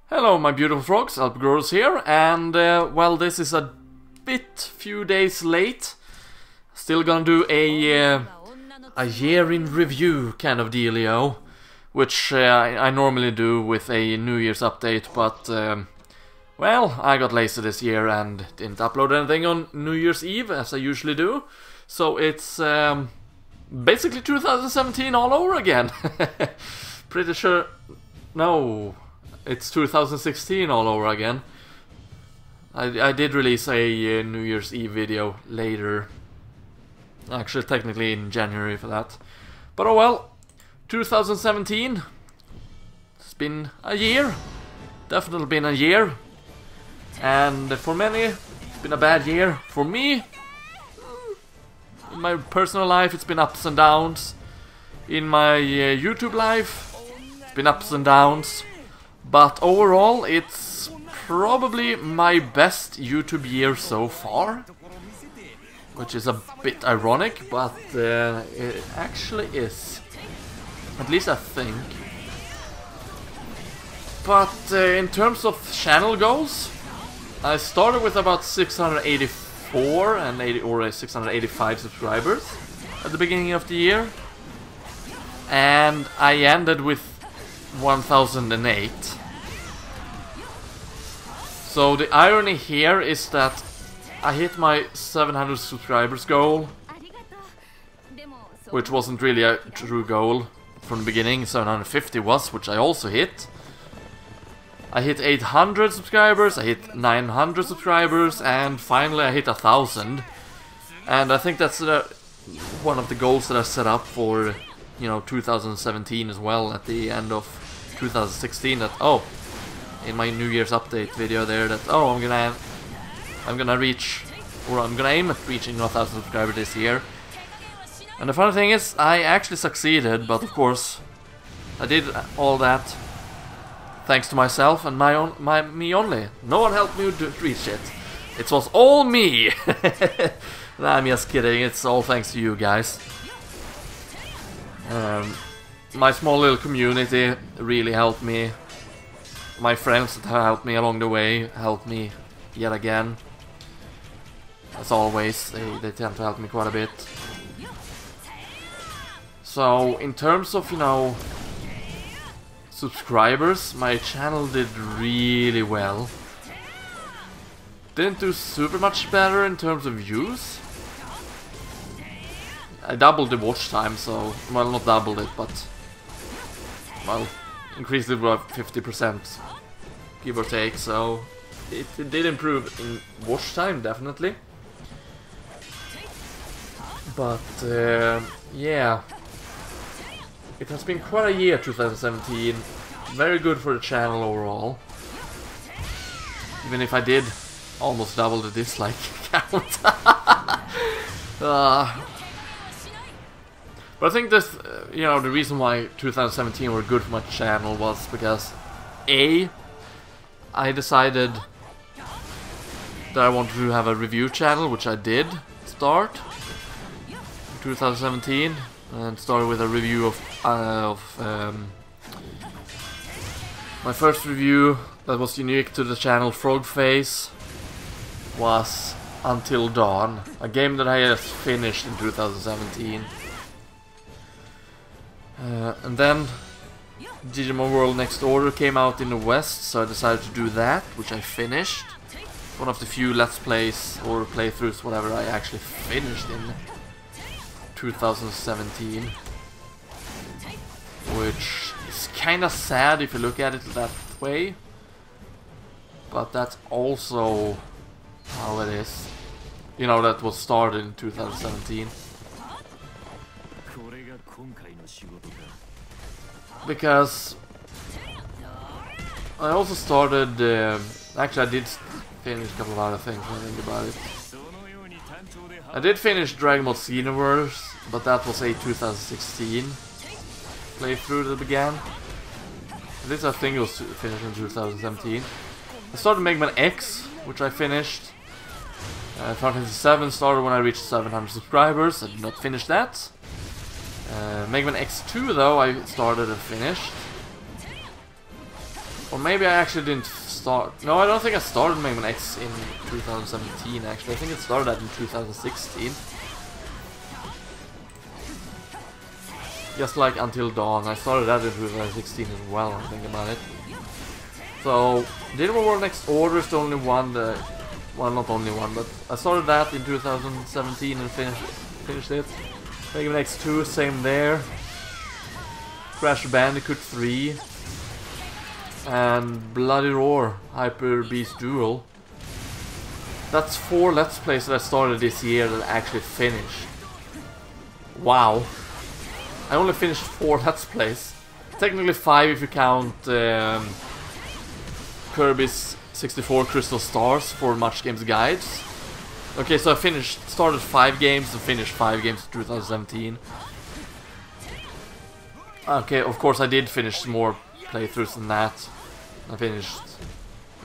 Hello my beautiful frogs, LPGrodus here, and well, this is a few days late. Still gonna do a year in review kind of dealio, which I normally do with a New Year's update, but well, I got lazy this year and didn't upload anything on New Year's Eve as I usually do. So it's basically 2017 all over again. Pretty sure... no, it's 2016 all over again. I did release a New Year's Eve video later. Actually, technically in January for that. But oh well, 2017. It's been a year. Definitely been a year. And for many, it's been a bad year. For me, in my personal life, it's been ups and downs. In my YouTube life, it's been ups and downs. But overall, it's probably my best YouTube year so far. Which is a bit ironic, but it actually is. At least I think. But in terms of channel goals, I started with about 684 or 685 subscribers at the beginning of the year. And I ended with 1008. So the irony here is that I hit my 700 subscribers goal, which wasn't really a true goal from the beginning. 750 was, which I also hit. I hit 800 subscribers, I hit 900 subscribers, and finally I hit 1000. And I think that's one of the goals that I set up for, you know, 2017 as well, at the end of 2016, that, oh, in my New Year's update video there, that, oh, I'm gonna reach, or I'm gonna aim at reaching 1000 subscribers this year. And the funny thing is, I actually succeeded, but of course, I did all that thanks to myself and me only. No one helped me to reach it. It was all me. Nah, I'm just kidding. It's all thanks to you guys. My small little community really helped me. My friends that helped me along the way helped me yet again. As always, they tend to help me quite a bit. So, in terms of, you know, subscribers, my channel did really well. Didn't do super much better in terms of views. I doubled the watch time, so, well, not doubled it, but, well, increased it by 50%, give or take, so it did improve in watch time, definitely. But, yeah. It has been quite a year, 2017. Very good for the channel overall. Even if I did almost double the dislike count. But I think this, you know, the reason why 2017 were good for my channel was because A, I decided that I wanted to have a review channel, which I did start in 2017. And started with a review of my first review that was unique to the channel, FrogFace, was Until Dawn, a game that I just finished in 2017. And then Digimon World Next Order came out in the West, so I decided to do that, which I finished. One of the few Let's Plays or playthroughs, whatever, I actually finished in 2017, which is kind of sad if you look at it that way, but that's also how it is. You know, that was started in 2017. Because I also started, actually I did finish a couple of other things when I think about it. I did finish Dragon Ball Xenoverse, but that was a 2016 playthrough that began. This I think was finished in 2017. I started Mega Man X, which I finished. Final Fantasy 7 started when I reached 700 subscribers. I did not finish that. Mega Man X2 though I started and finished. Or maybe I actually didn't start... No, I don't think I started Mega Man X in 2017 actually. I think it started that in 2016. Just like Until Dawn. I started that in 2016 as well, I think about it. So, Dynamo World Next Order is the only one that... Well, not only one, but I started that in 2017 and finished it. Mega Man X2, same there. Crash Bandicoot 3. And Bloody Roar, Hyper Beast Duel. That's 4 Let's Plays that I started this year that I actually finished. Wow. I only finished 4 Let's Plays. Technically 5 if you count Kirby's 64 Crystal Stars for Much Games Guides. Okay, so I started 5 games and finished 5 games in 2017. Okay, of course I did finish more playthroughs than that. I finished,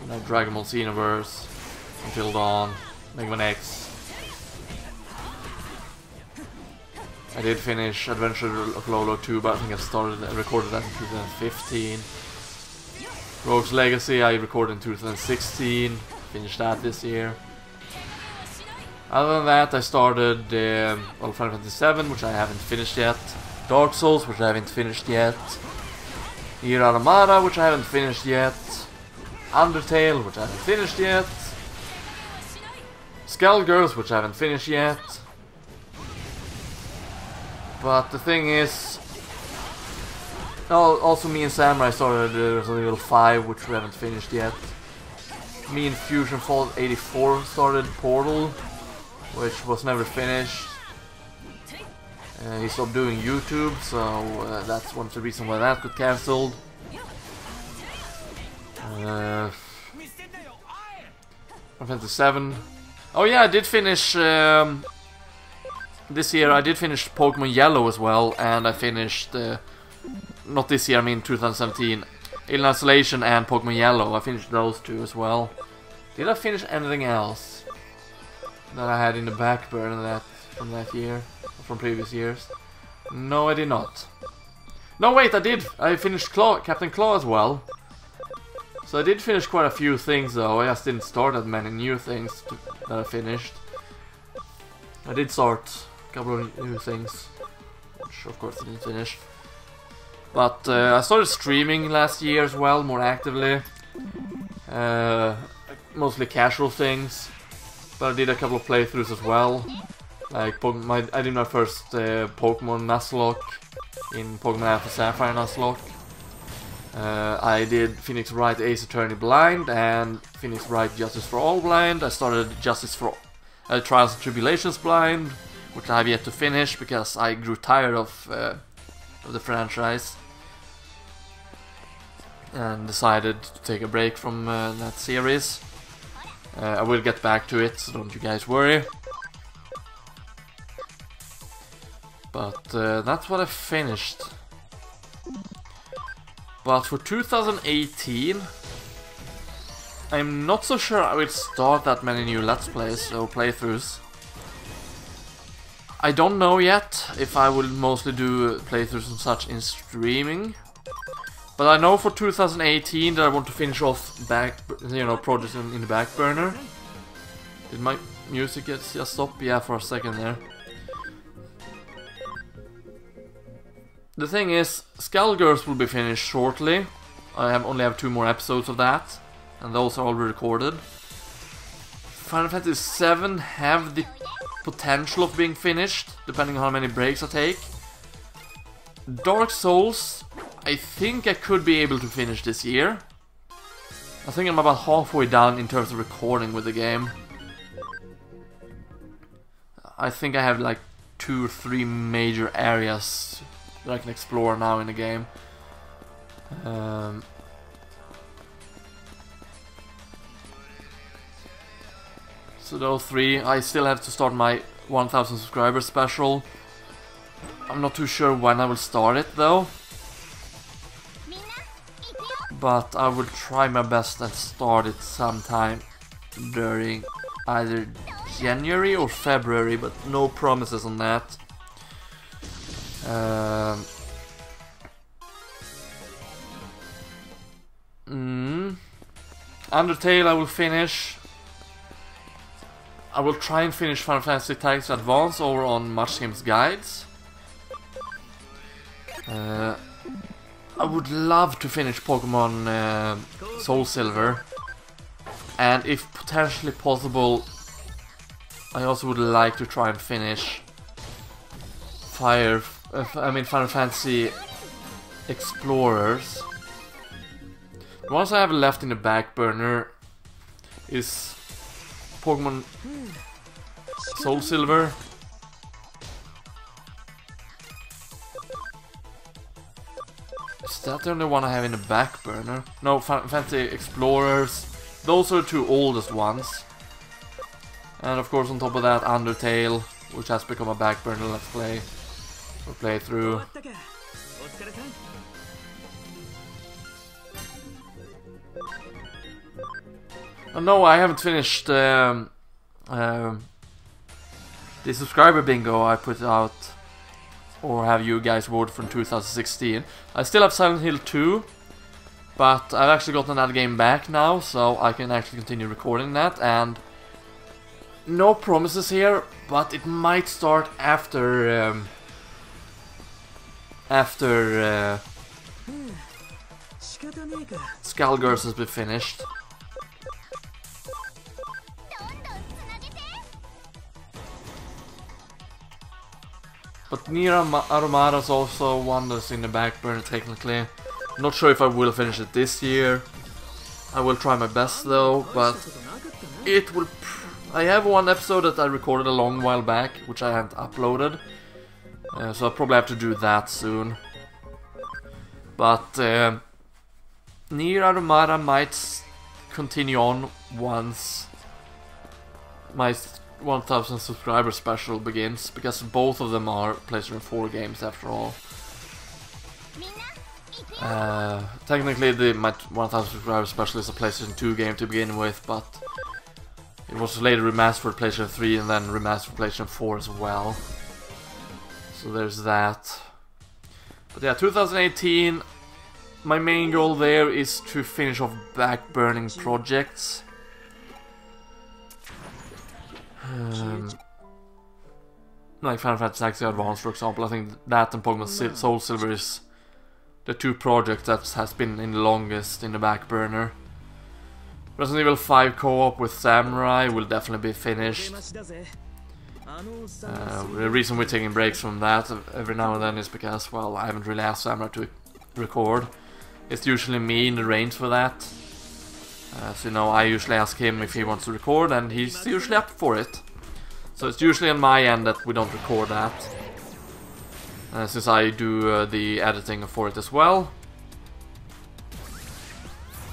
you know, Dragon Ball Xenoverse, Until Dawn, Mega Man X. I did finish Adventure of Lolo 2, but I think I recorded that in 2015. Rogue's Legacy I recorded in 2016, finished that this year. Other than that, I started Final Fantasy 7, which I haven't finished yet. Dark Souls, which I haven't finished yet. Nier Automata, which I haven't finished yet. Undertale, which I haven't finished yet. Skullgirls, which I haven't finished yet. But the thing is... Also me and Samurai started Resident Evil 5, which we haven't finished yet. Me and Fusion Fault 84 started Portal, which was never finished. He stopped doing YouTube, so that's one of the reasons why that got cancelled. Final Fantasy 7. Oh yeah, I did finish this year. I did finish Pokemon Yellow as well, and I finished not this year, I mean 2017. Alien Isolation and Pokemon Yellow. I finished those 2 as well. Did I finish anything else that I had in the back burner from that year? From previous years? No, I did not. No, wait, I did! I finished Captain Claw as well. So I did finish quite a few things though, I just didn't start that many new things that I finished. I did start a couple of new things, which of course I didn't finish. But I started streaming last year as well, more actively. Mostly casual things. But I did a couple of playthroughs as well. Like, I did my first Pokemon Nuzlocke in Pokemon Alpha Sapphire Nuzlocke. I did Phoenix Wright Ace Attorney Blind and Phoenix Wright Justice for All Blind. I started Justice for Trials and Tribulations Blind, which I have yet to finish because I grew tired of the franchise. And decided to take a break from that series. I will get back to it, so don't you guys worry. But that's what I finished. But for 2018, I'm not so sure I will start that many new Let's Plays or playthroughs. I don't know yet if I will mostly do playthroughs and such in streaming. But I know for 2018 that I want to finish off projects in the back burner. Did my music just stop? Yeah, for a second there. The thing is, Skullgirls will be finished shortly. I only have 2 more episodes of that, and those are already recorded. Final Fantasy VII have the potential of being finished, depending on how many breaks I take. Dark Souls, I think I could be able to finish this year. I think I'm about halfway done in terms of recording with the game. I think I have like 2 or 3 major areas that I can explore now in the game. So those 3, I still have to start my 1000 subscribers special. I'm not too sure when I will start it though. But I will try my best and start it sometime during either January or February, but no promises on that. Undertale I will finish. I will try and finish Final Fantasy Tactics Advance over on Much Games Guides. I would love to finish Pokemon Soul Silver. And if potentially possible, I also would like to try and finish Final Fantasy Explorers. The ones I have left in the back burner is Pokemon Soul Silver. Is that the only one I have in the back burner? No, Fantasy Explorers. Those are the two oldest ones. And of course on top of that Undertale, which has become a back burner let's play or playthrough. No, I haven't finished the subscriber bingo I put out, or have you guys voted from 2016. I still have Silent Hill 2, but I've actually gotten that game back now, so I can actually continue recording that, and no promises here, but it might start after Skullgirls has been finished. But Nier Automata is also one that's in the back burner technically. I'm not sure if I will finish it this year. I will try my best though, but it will... I have one episode that I recorded a long while back, which I haven't uploaded. So I'll probably have to do that soon. But Nier Automata might continue on once my 1000 subscriber special begins, because both of them are PlayStation 4 games after all. Technically my 1000 subscriber special is a PlayStation 2 game to begin with, but it was later remastered for PlayStation 3 and then remastered for PlayStation 4 as well. So there's that. But yeah, 2018, my main goal there is to finish off back-burning projects. Like Final Fantasy Tactics Advance, for example. I think that and Pokemon Soul Silver is the two projects that has been in the longest in the back burner. Resident Evil 5 co-op with Samurai will definitely be finished. The reason we're taking breaks from that every now and then is because, well, I haven't really asked Samurai to record. It's usually me in the range for that. So, you know, I usually ask him if he wants to record, and he's usually up for it. So it's usually on my end that we don't record that. Since I do the editing for it as well.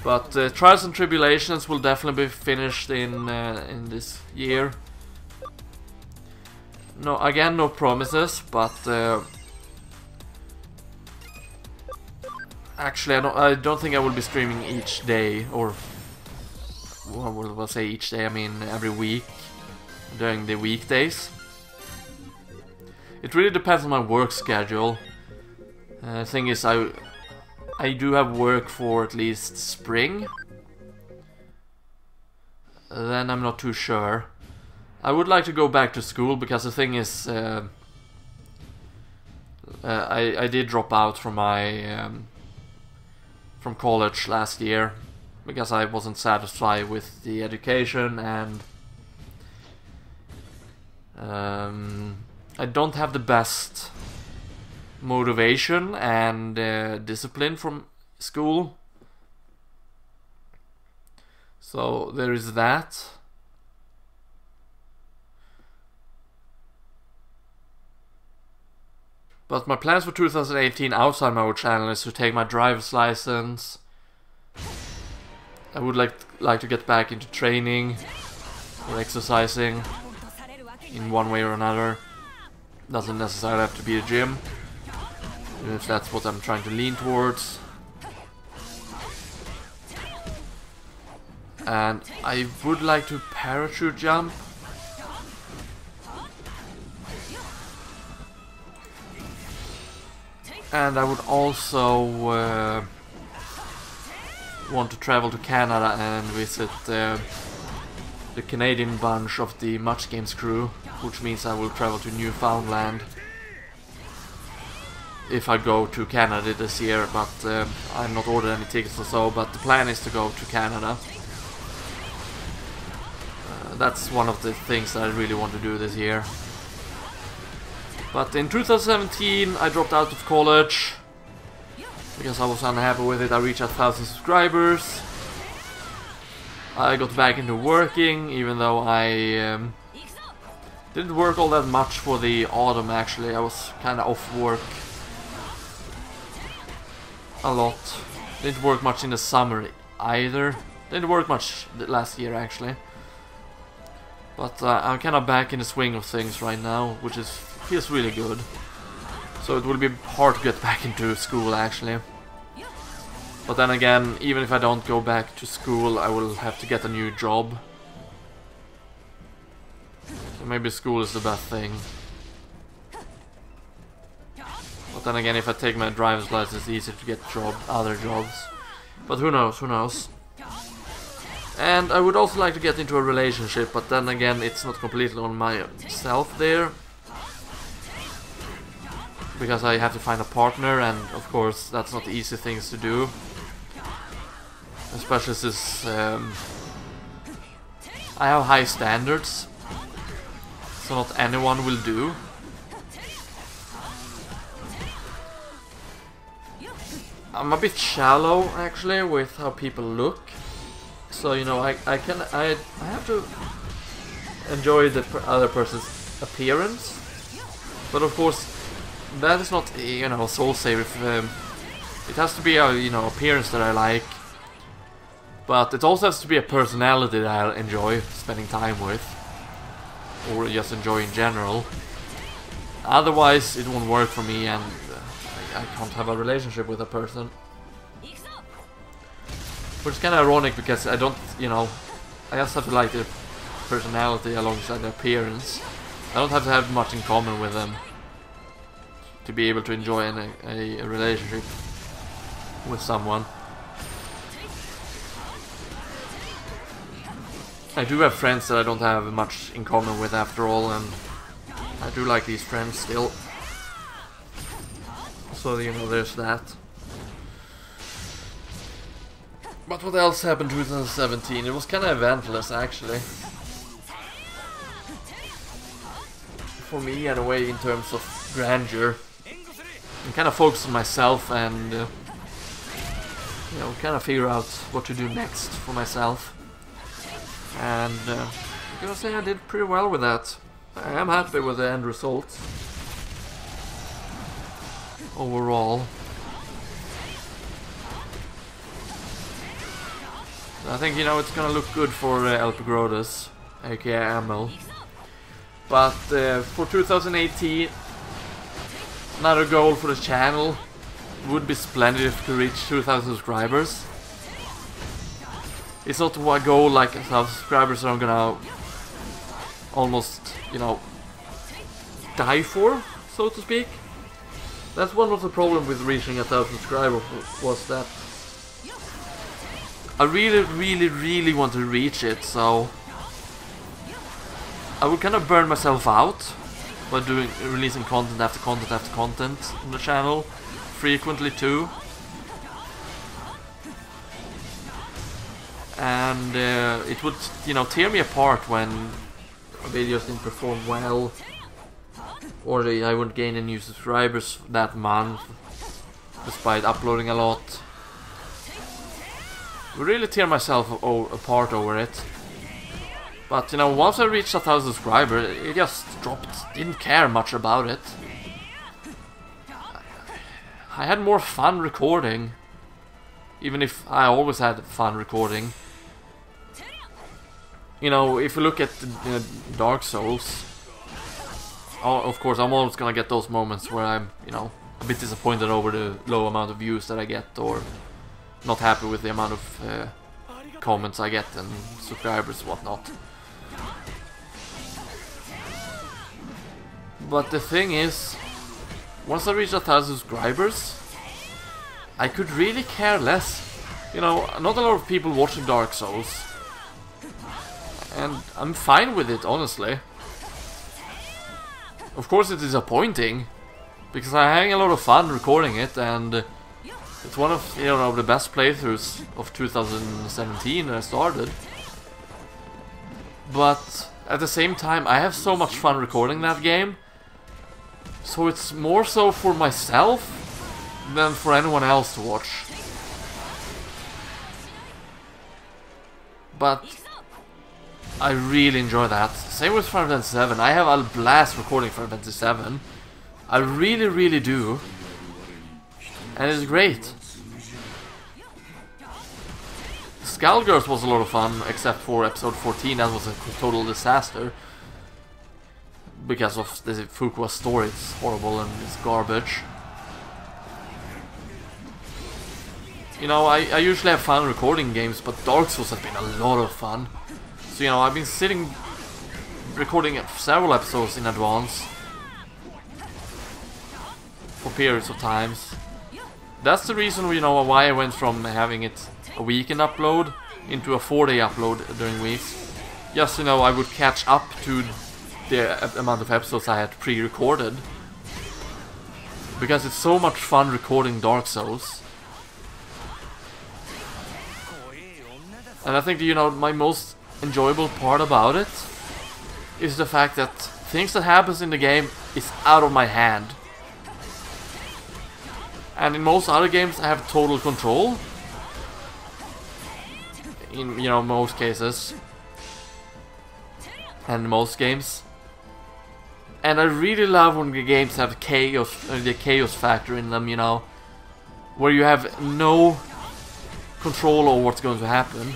But Trials and Tribulations will definitely be finished in this year. No, again, no promises, but actually, I don't think I will be streaming each day, or well, we'll say each day. I mean every week during the weekdays. It really depends on my work schedule. The thing is, I do have work for at least spring. Then I'm not too sure. I would like to go back to school, because the thing is, I did drop out from my from college last year because I wasn't satisfied with the education, and I don't have the best motivation and discipline from school. So there is that. But my plans for 2018 outside my old channel is to take my driver's license. I would like to get back into training or exercising in one way or another. Doesn't necessarily have to be a gym, even if that's what I'm trying to lean towards. And I would like to parachute jump. And I would also want to travel to Canada and visit the Canadian bunch of the Much Games crew, which means I will travel to Newfoundland if I go to Canada this year, but I've not ordered any tickets or so, but the plan is to go to Canada. That's one of the things that I really want to do this year. But in 2017 I dropped out of college because I was unhappy with it. I reached 1,000 subscribers. I got back into working, even though I didn't work all that much for the autumn actually. I was kinda off work a lot. Didn't work much in the summer either. Didn't work much last year actually. But I'm kinda back in the swing of things right now, which feels really good. So it will be hard to get back into school actually. But then again, even if I don't go back to school, I will have to get a new job. So maybe school is the best thing. But then again, if I take my driver's license, it's easier to get other jobs. But who knows, who knows. And I would also like to get into a relationship, but then again, it's not completely on myself there. Because I have to find a partner, and of course, that's not the easy things to do. Especially since I have high standards, so not anyone will do. I'm a bit shallow actually with how people look, so you know I have to enjoy the other person's appearance, but of course that is not, you know, soul saver. It has to be a, you know, appearance that I like. But it also has to be a personality that I enjoy spending time with, or just enjoy in general. Otherwise, it won't work for me, and I can't have a relationship with a person. Which is kind of ironic because I don't, you know, I just have to like their personality alongside their appearance. I don't have to have much in common with them to be able to enjoy a relationship with someone. I do have friends that I don't have much in common with after all, and I do like these friends still. So, you know, there's that. But what else happened in 2017? It was kind of eventless actually. For me, in a way, in terms of grandeur. I'm kind of focused on myself and, you know, kind of figure out what to do next for myself. And I'm gonna say I did pretty well with that. I am happy with the end result overall. I think, you know, it's gonna look good for LPGrodus, aka Amel. But for 2018, another goal for the channel would be splendid if we could reach 2,000 subscribers. It's not a goal like 1,000 subscribers that I'm gonna almost, you know, die for, so to speak. That's one of the problems with reaching 1,000 subscribers, was that I really want to reach it, so I would kind of burn myself out by releasing content after content after content on the channel, frequently too. And it would, you know, tear me apart when videos didn't perform well, or I wouldn't gain any new subscribers that month, despite uploading a lot. I would really tear myself apart over it. But, you know, once I reached 1,000 subscribers, it just dropped. Didn't care much about it. I had more fun recording, even if I always had fun recording. You know, if you look at Dark Souls, of course I'm always gonna get those moments where I'm, you know, a bit disappointed over the low amount of views that I get, or not happy with the amount of comments I get and subscribers and whatnot. But the thing is, once I reach 1,000 subscribers, I could really care less you know, not a lot of people watching Dark Souls. And I'm fine with it, honestly. Of course it's disappointing, because I'm having a lot of fun recording it, and it's one of, you know, the best playthroughs of 2017 that I started. But at the same time, I have so much fun recording that game, so it's more so for myself than for anyone else to watch. But I really enjoy that. Same with Final Fantasy 7. I have a blast recording Final Fantasy 7. I really, really do. And it's great. Skullgirls was a lot of fun, except for episode 14, that was a total disaster. Because of the Fuqua story, it's horrible and it's garbage. You know, I usually have fun recording games, but Dark Souls has been a lot of fun. So, you know, I've been sitting recording several episodes in advance for periods of times. That's the reason, you know, why I went from having it a weekend upload into a 4-day upload during weeks. Just, you know, I would catch up to the amount of episodes I had pre-recorded. Because it's so much fun recording Dark Souls. And I think, you know, my most enjoyable part about it is the fact that things that happens in the game is out of my hand. And in most other games I have total control. In, you know, most cases. And most games. And I really love when the games have chaos, the chaos factor in them, you know. Where you have no control over what's going to happen.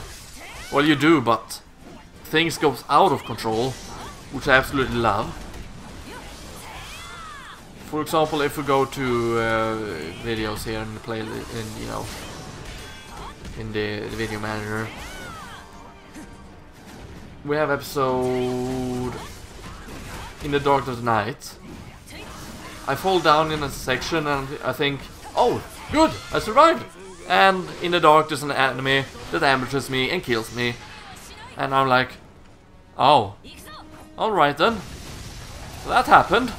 Well, you do, but things goes out of control, which I absolutely love. For example, if we go to videos here and play in, you know, in the video manager, we have episode In the Dark of the Night. I fall down in a section and I think, oh, good, I survived. And in the dark there's an enemy that ambushes me and kills me. And I'm like, oh, alright then. That happened.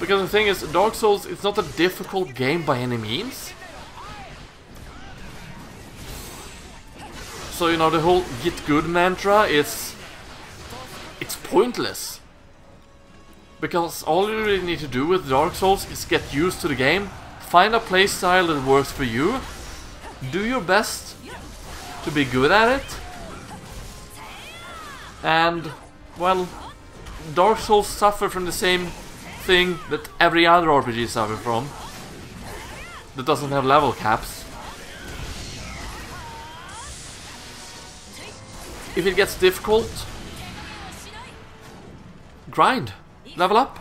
Because the thing is, Dark Souls, it's not a difficult game by any means. So, you know, the whole get good mantra is... it's pointless. Because all you really need to do with Dark Souls is get used to the game, find a playstyle that works for you, do your best to be good at it, and, well, Dark Souls suffer from the same thing that every other RPG suffers from, that doesn't have level caps. If it gets difficult, grind, level up.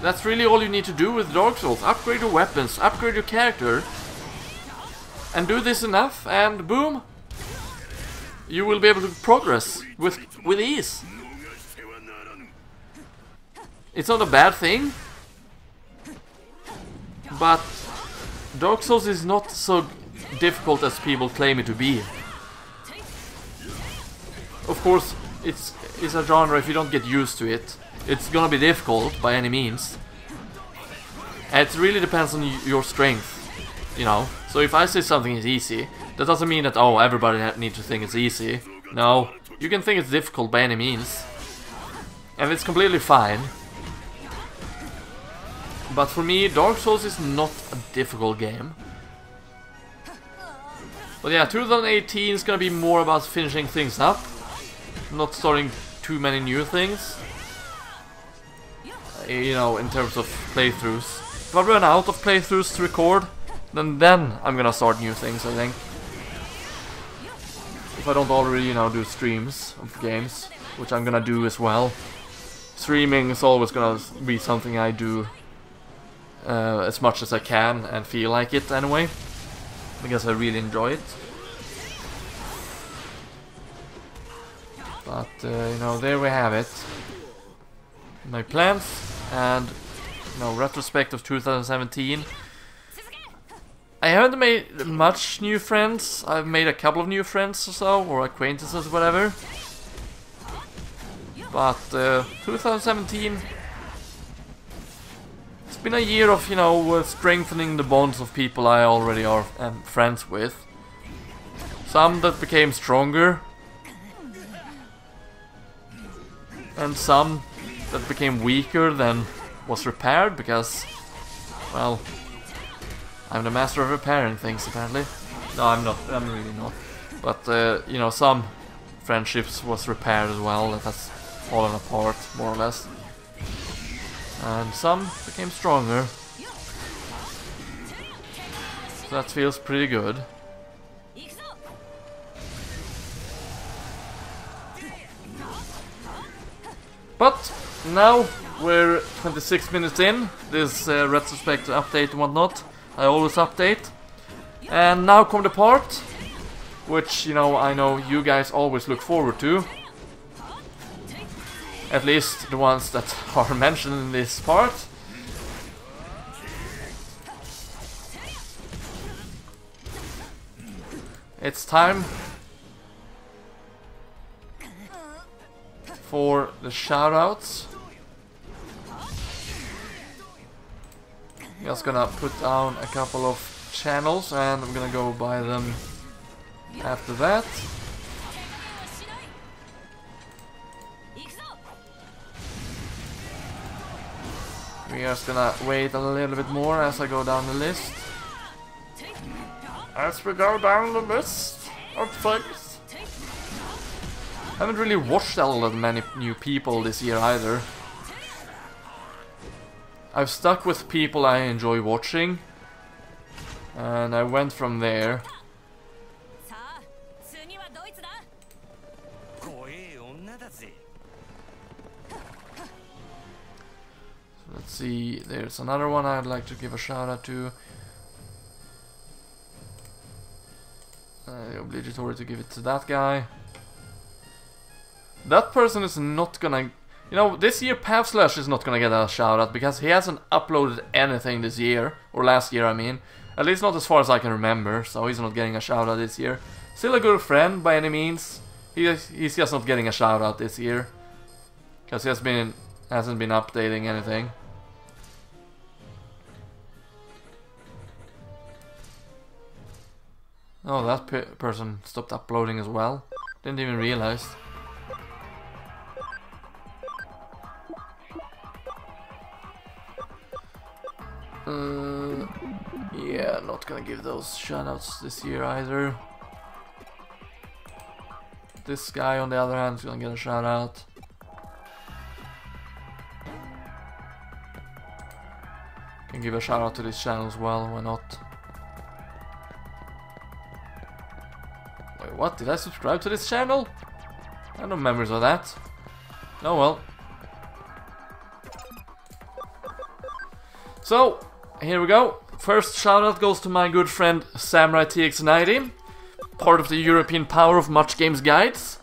That's really all you need to do with Dark Souls. Upgrade your weapons, upgrade your character, and do this enough, and boom, you will be able to progress with ease. It's not a bad thing, but Dark Souls is not so difficult as people claim it to be. Of course, it's a genre, if you don't get used to it, it's gonna be difficult by any means. And it really depends on your strength, you know. So if I say something is easy, that doesn't mean that, oh, everybody needs to think it's easy. No, you can think it's difficult by any means. And it's completely fine. But for me, Dark Souls is not a difficult game. But yeah, 2018 is gonna be more about finishing things up, not starting too many new things. You know, in terms of playthroughs. If I run out of playthroughs to record, then I'm gonna start new things, I think. If I don't already, you know, do streams of games, which I'm gonna do as well. Streaming is always gonna be something I do as much as I can and feel like it anyway, because I really enjoy it. But you know, there we have it. My plans and, you know, retrospect of 2017. I haven't made much new friends. I've made a couple of new friends or so, or acquaintances, whatever. But 2017, it's been a year of, you know, strengthening the bonds of people I already are friends with. Some that became stronger, and some that became weaker than was repaired, because, well, I'm the master of repairing things, apparently. No, I'm not. I'm really not. But, you know, some friendships was repaired as well, that has fallen apart, more or less. And some became stronger. So that feels pretty good. But now we're 26 minutes in this retrospective update and whatnot. I always update. And now come the part which, you know, I know you guys always look forward to. At least the ones that are mentioned in this part. It's time for the shoutouts. Just gonna put down a couple of channels and I'm gonna go by them after that. We are just gonna wait a little bit more as I go down the list. As we go down the list of things. I haven't really watched all that many new people this year either. I've stuck with people I enjoy watching, and I went from there. So let's see, there's another one I'd like to give a shout out to. Obligatory to give it to that guy. That person is not gonna... You know, this year Pavslash is not gonna get a shout out because he hasn't uploaded anything this year. Or last year, I mean. At least not as far as I can remember, so he's not getting a shout out this year. Still a good friend by any means. He's just not getting a shout out this year. Because he hasn't been updating anything. Oh, that person stopped uploading as well. Didn't even realize. Yeah, not gonna give those shoutouts this year either. This guy, on the other hand, is gonna get a shoutout. Can give a shoutout to this channel as well, why not? Wait, what? Did I subscribe to this channel? I have no memories of that. Oh well. So, here we go. First shoutout goes to my good friend Samurai TX90, part of the European Power of Much Games Guides.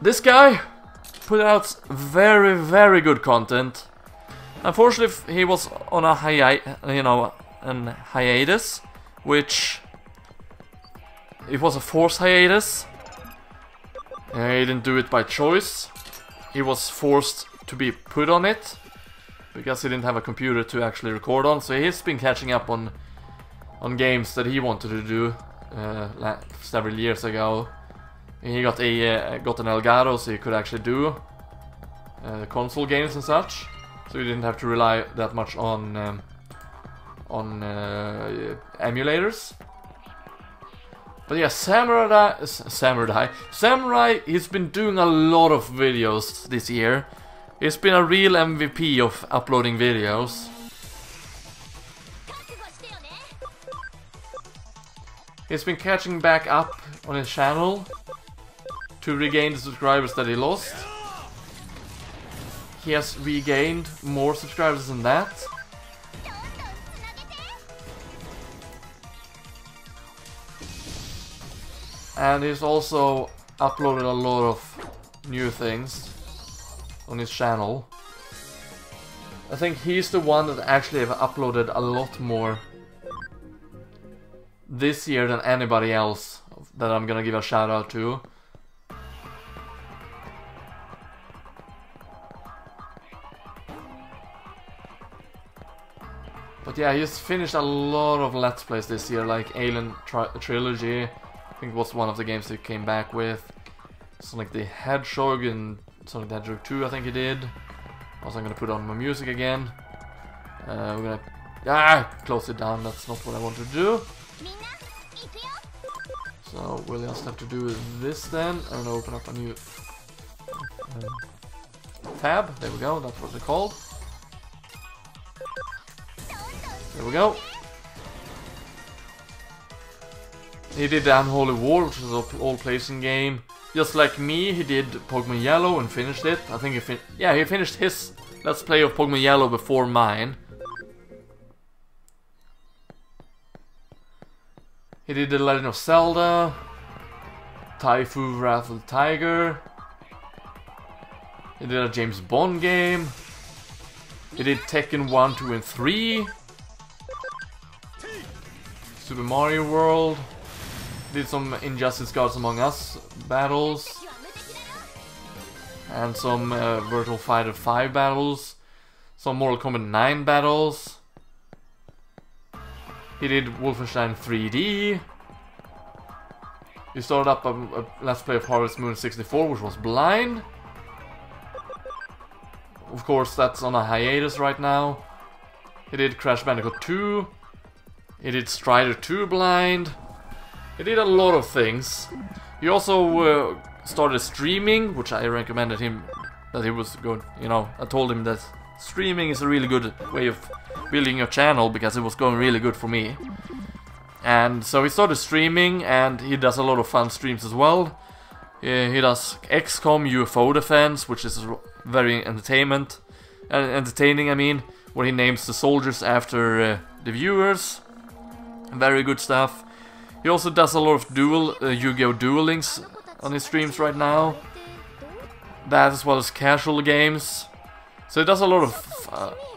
This guy put out very, very good content. Unfortunately, he was on a hiatus, which it was a forced hiatus. He didn't do it by choice. He was forced to be put on it because he didn't have a computer to actually record on. So he's been catching up on games that he wanted to do several years ago. He got an Elgato, so he could actually do console games and such. So he didn't have to rely that much on emulators. But yeah, Samurai, he's been doing a lot of videos this year. He's been a real MVP of uploading videos. He's been catching back up on his channel to regain the subscribers that he lost. He has regained more subscribers than that. And he's also uploaded a lot of new things on his channel. I think he's the one that actually have uploaded a lot more this year than anybody else that I'm gonna give a shout out to. But yeah, he's finished a lot of Let's Plays this year, like Alien Trilogy. I think it was one of the games he came back with. Sonic the Hedgehog and Sonic the Hedgehog 2, I think he did. Also, I'm gonna put on my music again. We're gonna close it down. That's not what I want to do. So we'll just have to do this then, and open up a new tab. There we go. That's what they're called. There we go. He did the Unholy War, which is an all-placing game. Just like me, he did Pokemon Yellow and finished it. I think he finished his Let's Play of Pokemon Yellow before mine. He did The Legend of Zelda, Taifu Wrath of the Tiger. He did a James Bond game. He did Tekken 1, 2 and 3. Super Mario World. Did some Injustice Gods Among Us battles. And some Virtual Fighter 5 battles. Some Mortal Kombat 9 battles. He did Wolfenstein 3D. He started up a Let's Play of Harvest Moon 64, which was blind. Of course, that's on a hiatus right now. He did Crash Bandicoot 2. He did Strider 2 blind. He did a lot of things. He also started streaming, which I recommended him that he was good. You know, I told him that streaming is a really good way of building your channel because it was going really good for me. And so he started streaming, and he does a lot of fun streams as well. He does XCOM UFO Defense, which is very entertaining. I mean, where he names the soldiers after the viewers. Very good stuff. He also does a lot of Yu-Gi-Oh! Duel Links on his streams right now. That as well as casual games. So he does a lot of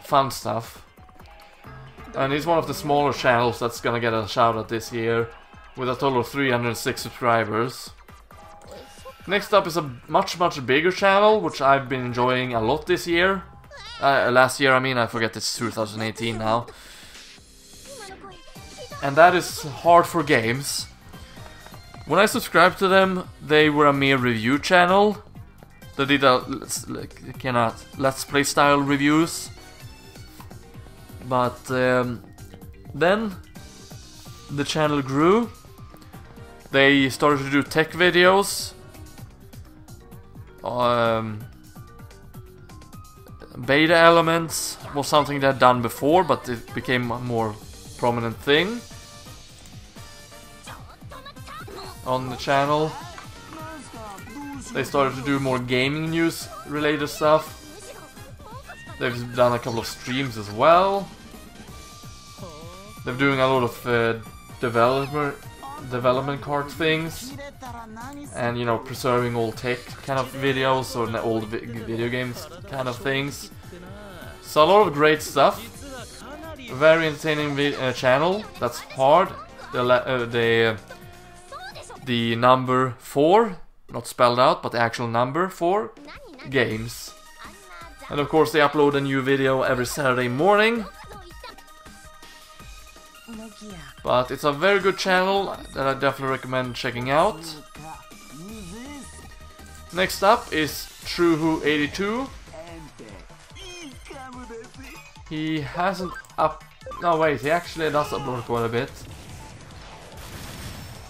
fun stuff. And he's one of the smaller channels that's gonna get a shout out this year, with a total of 306 subscribers. Next up is a much bigger channel, which I've been enjoying a lot this year. Last year, I mean, I forget it's 2018 now. And that is Hard for Games. When I subscribed to them, they were a mere review channel. They did a Let's Play style reviews. But then the channel grew. They started to do tech videos. Beta elements was something they'd done before, but it became a more prominent thing on the channel. They started to do more gaming news related stuff. They've done a couple of streams as well. They're doing a lot of development card things, and you know, preserving old tech kind of videos or old video games kind of things. So a lot of great stuff. Very entertaining channel. That's Hard. The number 4, not spelled out, but the actual number 4 games. And of course they upload a new video every Saturday morning. But it's a very good channel that I definitely recommend checking out. Next up is TrueWho82. He hasn't no wait, he actually does upload quite a bit.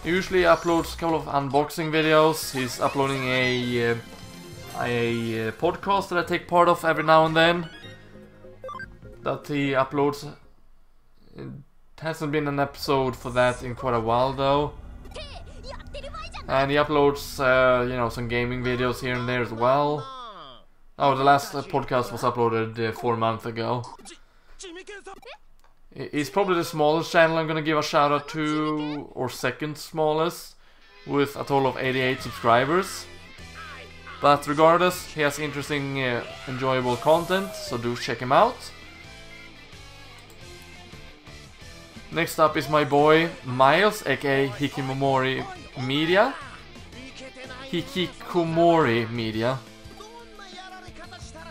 He usually uploads a couple of unboxing videos. He's uploading a podcast that I take part of every now and then. That he uploads. It hasn't been an episode for that in quite a while though. And he uploads, you know, some gaming videos here and there as well. Oh, the last podcast was uploaded 4 months ago. He's probably the smallest channel I'm gonna give a shout out to, or second smallest, with a total of 88 subscribers. But regardless, he has interesting, enjoyable content, so do check him out. Next up is my boy Miles, aka Hikikomori Media. Hikikomori Media.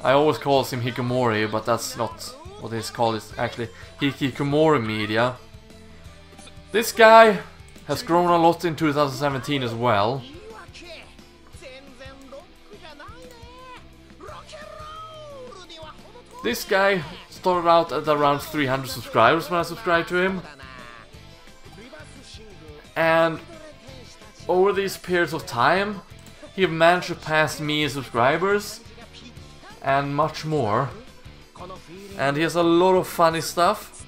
I always call him Hikikomori, but that's not what it's called. It's actually Hikikomori Media. This guy has grown a lot in 2017 as well. This guy started out at around 300 subscribers when I subscribed to him. And over these periods of time, he managed to pass me in subscribers and much more. And he has a lot of funny stuff.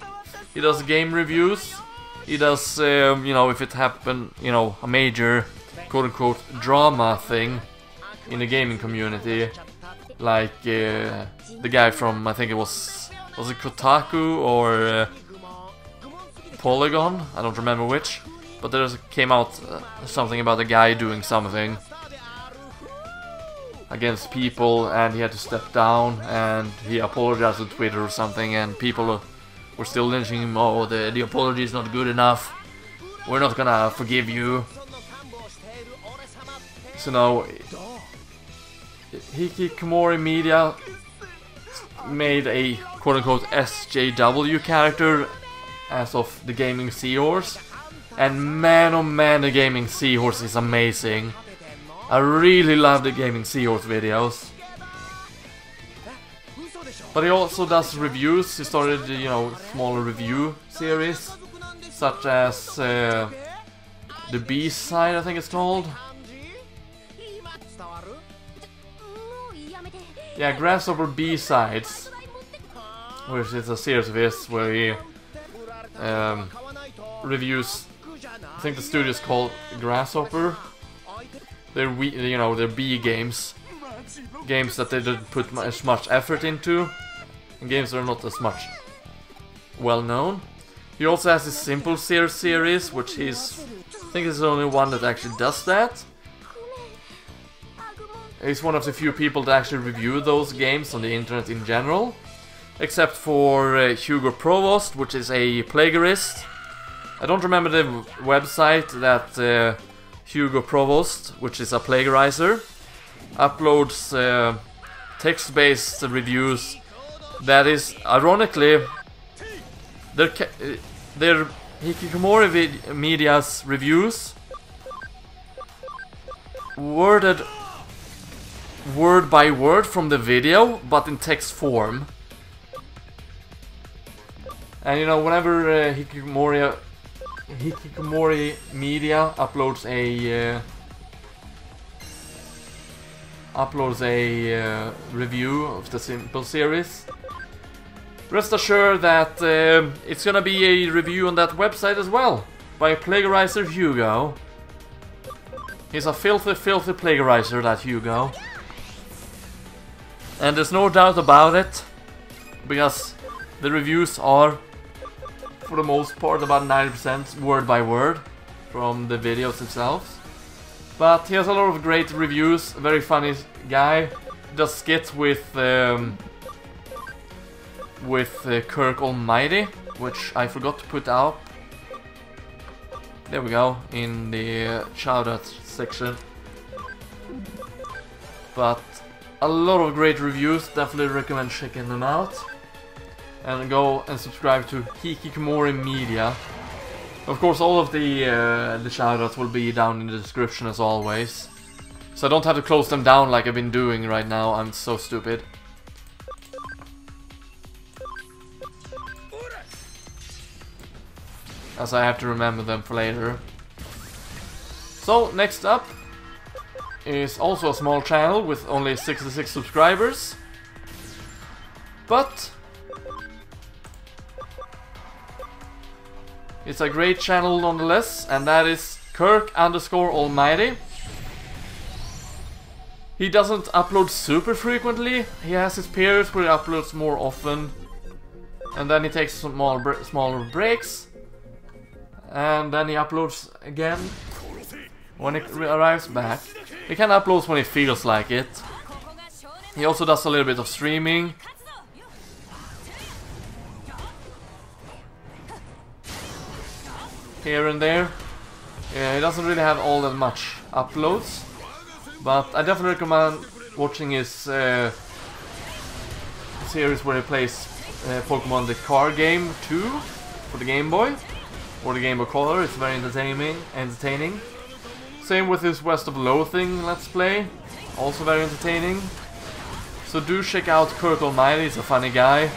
He does game reviews. He does, you know, if it happened, you know, a major quote-unquote drama thing in the gaming community. Like the guy from, I think it was it Kotaku or Polygon? I don't remember which. But there came out something about a guy doing something against people, and he had to step down, and he apologized on Twitter or something, and people were still lynching him. Oh, the apology is not good enough. We're not gonna forgive you. So now, Hikikomori Media made a quote-unquote SJW character as of the Gaming Seahorse. And man, oh man, the Gaming Seahorse is amazing. I really love the Gaming Seahorse videos. But he also does reviews. He started, you know, smaller review series, such as the B-side, I think it's called. Yeah, Grasshopper B-sides, which is a series of his where he reviews. I think the studio is called Grasshopper. They're you know, they're B games that they didn't put as much effort into, and games that are not as much well known. He also has his Simple series, which I think he's the only one that actually does that. He's one of the few people that actually review those games on the internet in general, except for Hugo Provost, which is a plagiarist. I don't remember the website that Hugo Provost, which is a plagiarizer, uploads text-based reviews. That is, ironically, they're Hikikomori Media's reviews worded word by word from the video, but in text form. And you know, whenever Hikikomori Media uploads a review of the Simple series, rest assured that it's gonna be a review on that website as well, by plagiarizer Hugo. He's a filthy, filthy plagiarizer, that Hugo. And there's no doubt about it, because the reviews are, for the most part, about 90% word by word from the videos themselves. But he has a lot of great reviews, a very funny guy. He does skits with Kirk Almighty, which I forgot to put out. There we go, in the Shoutouts section. But a lot of great reviews, definitely recommend checking them out. And go and subscribe to Hikikomori Media. Of course, all of the shoutouts will be down in the description as always. So I don't have to close them down like I've been doing right now. I'm so stupid. As I have to remember them for later. So, next up is also a small channel with only 66 subscribers. But it's a great channel nonetheless, and that is Kirk_Almighty. He doesn't upload super frequently. He has his periods where he uploads more often, and then he takes some smaller breaks, and then he uploads again when he arrives back. He can upload when he feels like it. He also does a little bit of streaming. here and there. He doesn't really have all that much uploads, but I definitely recommend watching his series where he plays Pokemon the card game 2 for the Game Boy or the Game Boy Color. It's very entertaining. Same with his West of Loathing Let's Play, also very entertaining. So do check out Kurt Almighty, he's a funny guy.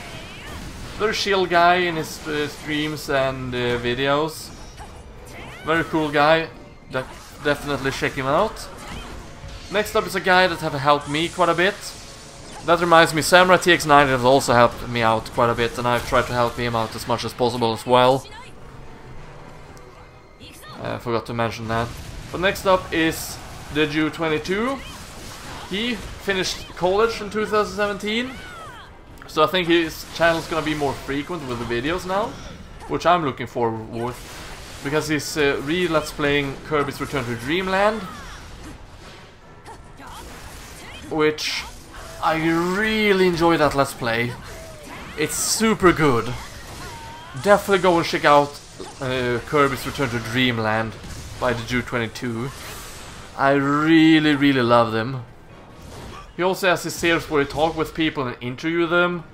Very chill guy in his streams and videos. Very cool guy, definitely check him out. Next up is a guy that have helped me quite a bit. That reminds me, Samurai TX90 has also helped me out quite a bit, and I've tried to help him out as much as possible as well. I forgot to mention that. But next up is the Jew22. He finished college in 2017, so I think his channel's gonna be more frequent with the videos now, which I'm looking forward with, because he's Let's Playing Kirby's Return to Dreamland, which I really enjoy that Let's Play. It's super good. Definitely go and check out Kirby's Return to Dreamland by the Jew22. I really love them. He also has his series where he talks with people and interview them,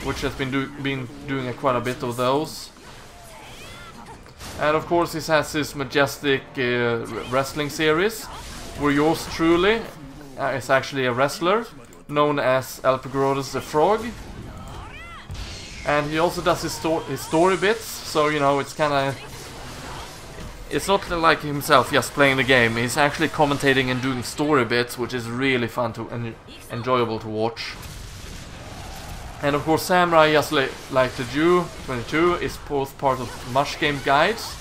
which has been doing quite a bit of those. And of course he has his majestic wrestling series, where yours truly is actually a wrestler, known as LPGrodus the Frog. And he also does his story bits, so you know, it's kinda... It's not like himself just playing the game, he's actually commentating and doing story bits, which is really fun and enjoyable to watch. And of course Samurai, just like the Jew22, is both part of Mush Game Guides,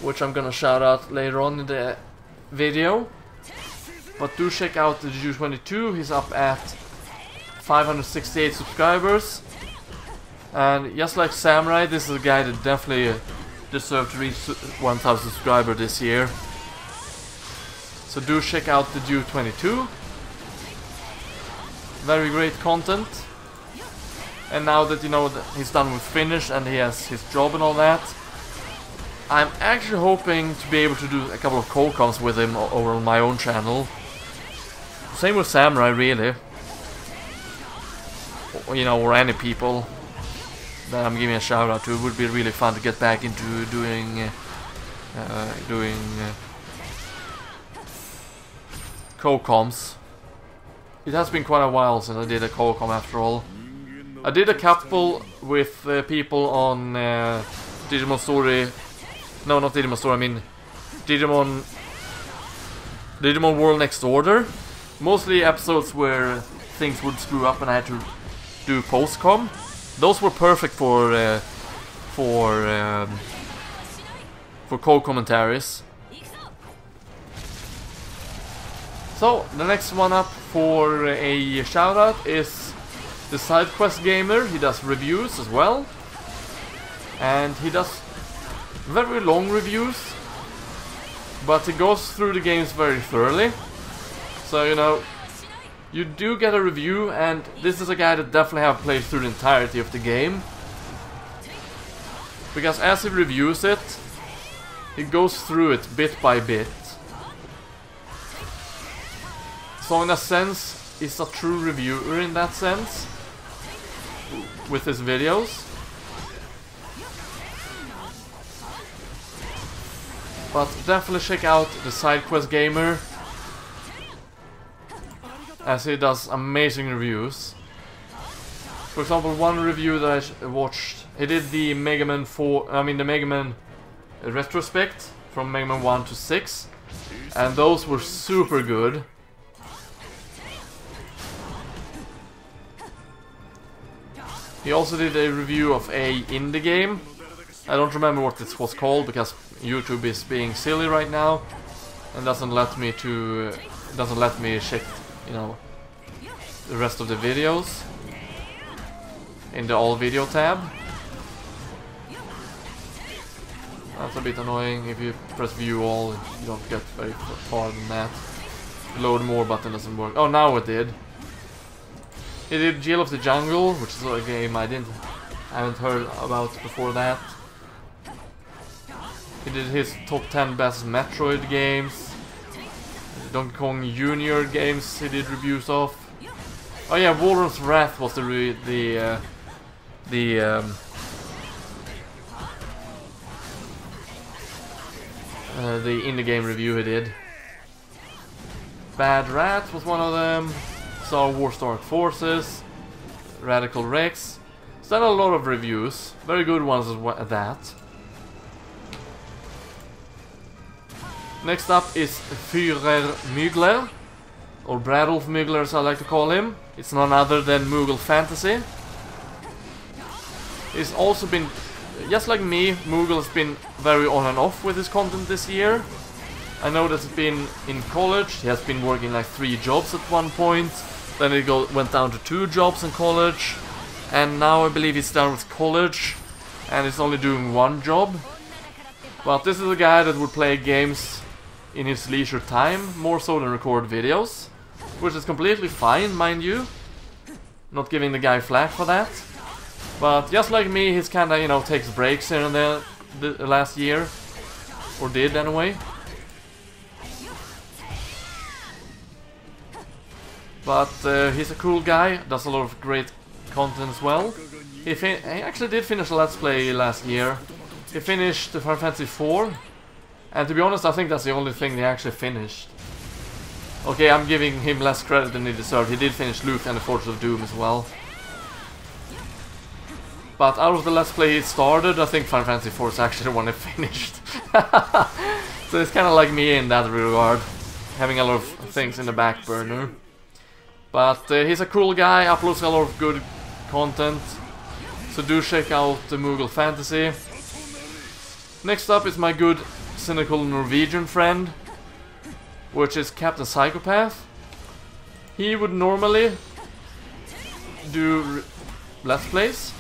which I'm gonna shout out later on in the video. But do check out the Jew22, he's up at 568 subscribers. And just like Samurai, this is a guy that definitely deserves to reach 1000 subscribers this year. So do check out the Jew22. Very great content. And now that you know that he's done with Finish and he has his job and all that, I'm actually hoping to be able to do a couple of co-coms with him over on my own channel. Same with Samurai, really. Or, you know, or any people that I'm giving a shout out to. It would be really fun to get back into doing co-coms. It has been quite a while since I did a co-com after all. I did a couple with people on Digimon Story. No, not Digimon Story, I mean Digimon World Next Order. Mostly episodes where things would screw up and I had to do post-com. Those were perfect for co-commentaries. So the next one up for a shoutout is the Side Quest Gamer. He does reviews as well, and he does very long reviews, but he goes through the games very thoroughly. So you know, you do get a review, and this is a guy that definitely have played through the entirety of the game. Because as he reviews it, he goes through it bit by bit. So in a sense, he's a true reviewer in that sense, with his videos. But definitely check out the Side Quest Gamer, as he does amazing reviews. For example, one review that I watched, he did the Mega Man 4, the Mega Man retrospect from Mega Man 1 to 6, and those were super good. He also did a review of a indie game. I don't remember what this was called because YouTube is being silly right now and doesn't let me check, you know, the rest of the videos in the all video tab. That's a bit annoying. If you press view all, you don't get very far than that. Load more button doesn't work. Oh, now it did. He did Jail of the Jungle, which is a game I I haven't heard about before that. He did his top 10 best Metroid games. Donkey Kong Jr. games he did reviews of. Oh yeah, Warren's Wrath was the indie game review he did. Bad Rat was one of them. Star Wars Dark Forces, Radical Rex. He's done a lot of reviews, very good ones at that. Next up is Führer Mugler, or Bradolf Mugler as I like to call him. It's none other than Moogle Fantasy. He's also been, just like me, Moogle has been very on and off with his content this year. I know that he's been in college, he has been working like 3 jobs at one point, then he went down to 2 jobs in college, and now I believe he's done with college, and he's only doing 1 job. But this is a guy that would play games in his leisure time, more so than record videos, which is completely fine, mind you. Not giving the guy flack for that. But just like me, he's kinda, you know, takes breaks here and there the last year. Or did, anyway. But he's a cool guy, does a lot of great content as well. He actually did finish a Let's Play last year. He finished the Final Fantasy IV. And to be honest, I think that's the only thing he actually finished. Okay, I'm giving him less credit than he deserved. He did finish Luke and the Fortress of Doom as well. But out of the Let's Play he started, I think Final Fantasy IV is actually the one he finished. So it's kind of like me in that regard, having a lot of things in the back burner. But he's a cool guy, uploads a lot of good content. So do check out the Moogle Fantasy. Next up is my good cynical Norwegian friend, which is Captain Psychopath. He would normally do Let's Plays,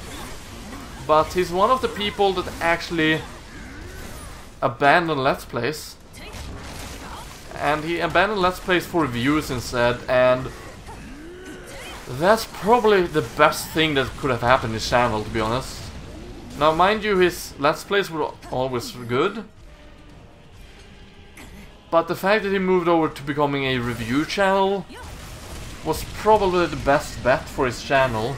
but he's one of the people that actually abandoned Let's Plays. And he abandoned Let's Plays for reviews instead, and that's probably the best thing that could have happened in his channel, to be honest. Now mind you, his Let's Plays were always good, but the fact that he moved over to becoming a review channel was probably the best bet for his channel.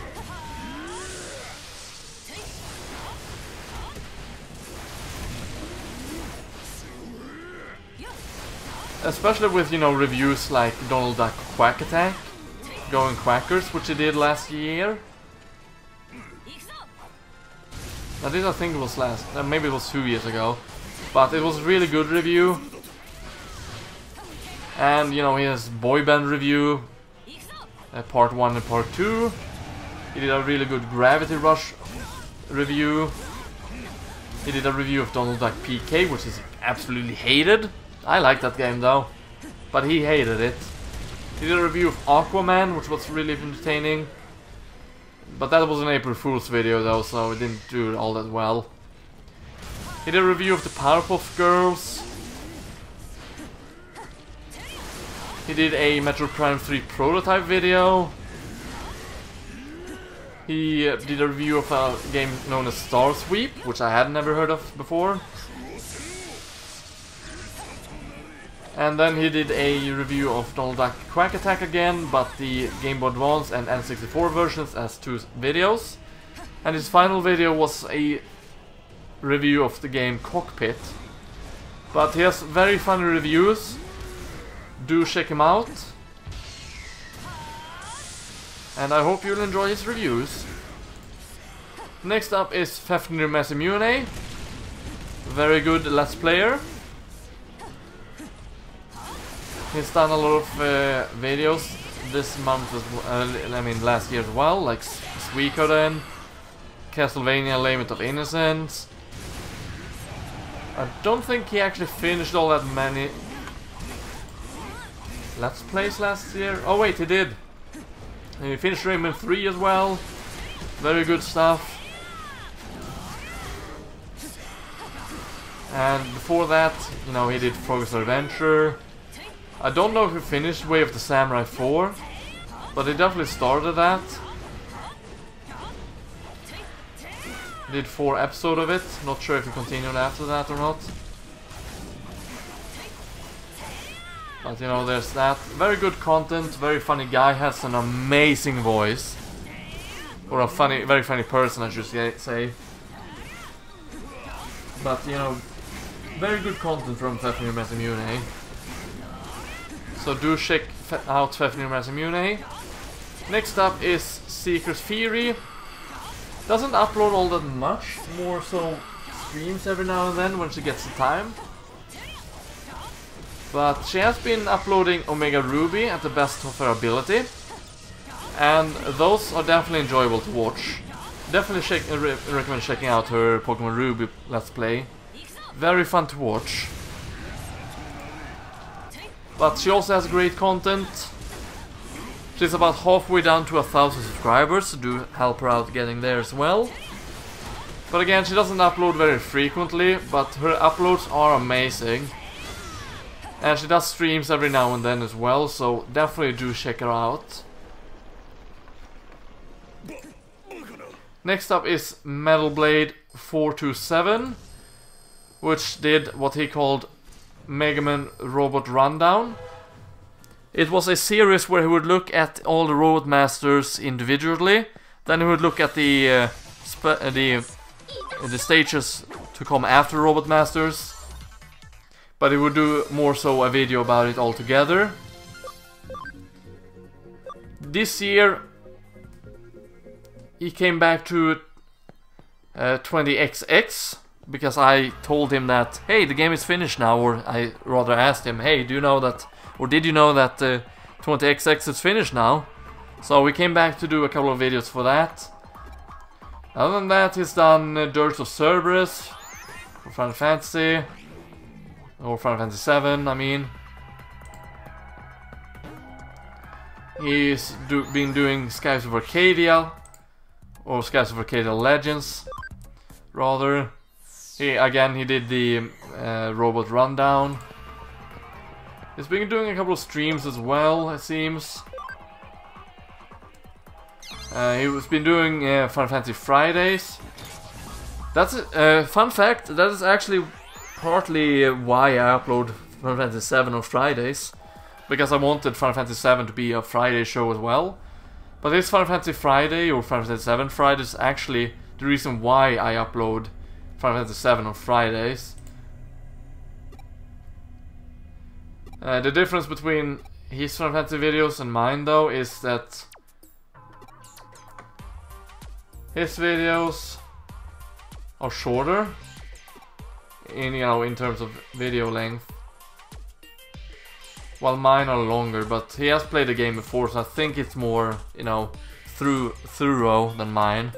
Especially with, you know, reviews like Donald Duck Quack Attack, Going Quackers, which he did last year. I did, I think it was maybe it was 2 years ago, but it was a really good review. And, you know, he has Boy Band review, part 1 and part 2. He did a really good Gravity Rush review. He did a review of Donald Duck PK, which is absolutely hated. I like that game though, but he hated it. He did a review of Aquaman, which was really entertaining. But that was an April Fool's video though, so it didn't do all that well. He did a review of the Powerpuff Girls. He did a Metroid Prime 3 prototype video. He did a review of a game known as Star Sweep, which I had never heard of before. And then he did a review of Donald Duck Quack Attack again, but the Game Boy Advance and N64 versions as 2 videos. And his final video was a review of the game Cockpit. But he has very funny reviews. Do check him out. And I hope you'll enjoy his reviews. Next up is Fafnir Masamune. Very good Let's Player. He's done a lot of videos this month, I mean last year as well, like Suikoden, Castlevania Lament of Innocence. I don't think he actually finished all that many Let's Plays last year. Oh wait, he did. He finished Rayman 3 as well. Very good stuff. And before that, you know, he did Frog's Adventure. I don't know if he finished Way of the Samurai 4, but he definitely started that. Did 4 episodes of it. Not sure if he continued after that or not. But you know, there's that. Very good content, very funny guy, has an amazing voice. Or a funny, very funny person, I should say. But you know, very good content from Fafnir Masamune. So do check out Fafnir Masamune. Next up is Seeker's Theory. Doesn't upload all that much, more so streams every now and then when she gets the time. But she has been uploading Omega Ruby at the best of her ability. And those are definitely enjoyable to watch. Definitely recommend checking out her Pokemon Ruby Let's Play. Very fun to watch. But she also has great content. She's about halfway down to 1,000 subscribers, so do help her out getting there as well. But again, she doesn't upload very frequently, but her uploads are amazing. And she does streams every now and then as well, so definitely do check her out. Next up is Metal Blade 427, which did what he called Mega Man Robot Rundown. It was a series where he would look at all the Robot Masters individually, then he would look at the stages to come after Robot Masters, but he would do more so a video about it all together. This year he came back to 20XX, because I told him that, hey, the game is finished now, or I rather asked him, hey, do you know that, or did you know that 20XX is finished now? So we came back to do a couple of videos for that. Other than that, he's done Dirge of Cerberus for Final Fantasy, or Final Fantasy 7, I mean. He's been doing Skies of Arcadia, or Skies of Arcadia Legends, rather. He did the Robot Rundown. He's been doing a couple of streams as well, it seems. He's been doing Final Fantasy Fridays. That's a fun fact, that is actually partly why I upload Final Fantasy 7 on Fridays. Because I wanted Final Fantasy 7 to be a Friday show as well. But this Final Fantasy Friday, or Final Fantasy 7 Friday, is actually the reason why I upload Final Fantasy 7 on Fridays. The difference between his Final Fantasy videos and mine, though, is that his videos are shorter in terms of video length, while mine are longer. But he has played the game before, so I think it's more, thorough than mine.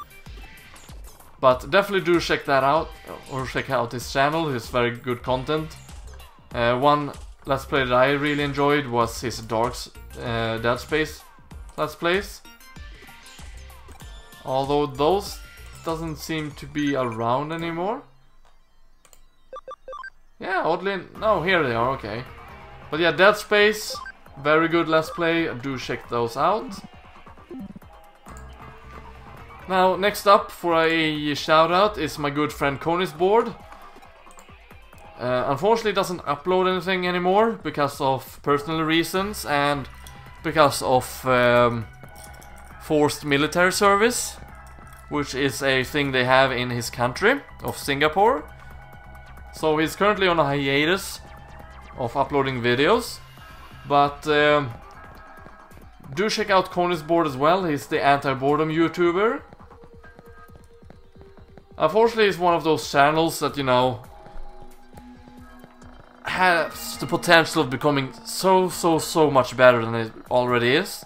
But definitely do check that out, or check out his channel. It's very good content. One Let's Play that I really enjoyed was his Dead Space Let's Plays. Although those doesn't seem to be around anymore. Yeah, oddly, no, here they are, okay. But yeah, Dead Space, very good Let's Play, do check those out. Now, next up for a shoutout is my good friend Konisboard. Unfortunately doesn't upload anything anymore because of personal reasons and because of forced military service, which is a thing they have in his country of Singapore. So he's currently on a hiatus of uploading videos, but do check out Konisboard as well. He's the anti-boredom YouTuber. Unfortunately, it's one of those channels that, has the potential of becoming so much better than it already is.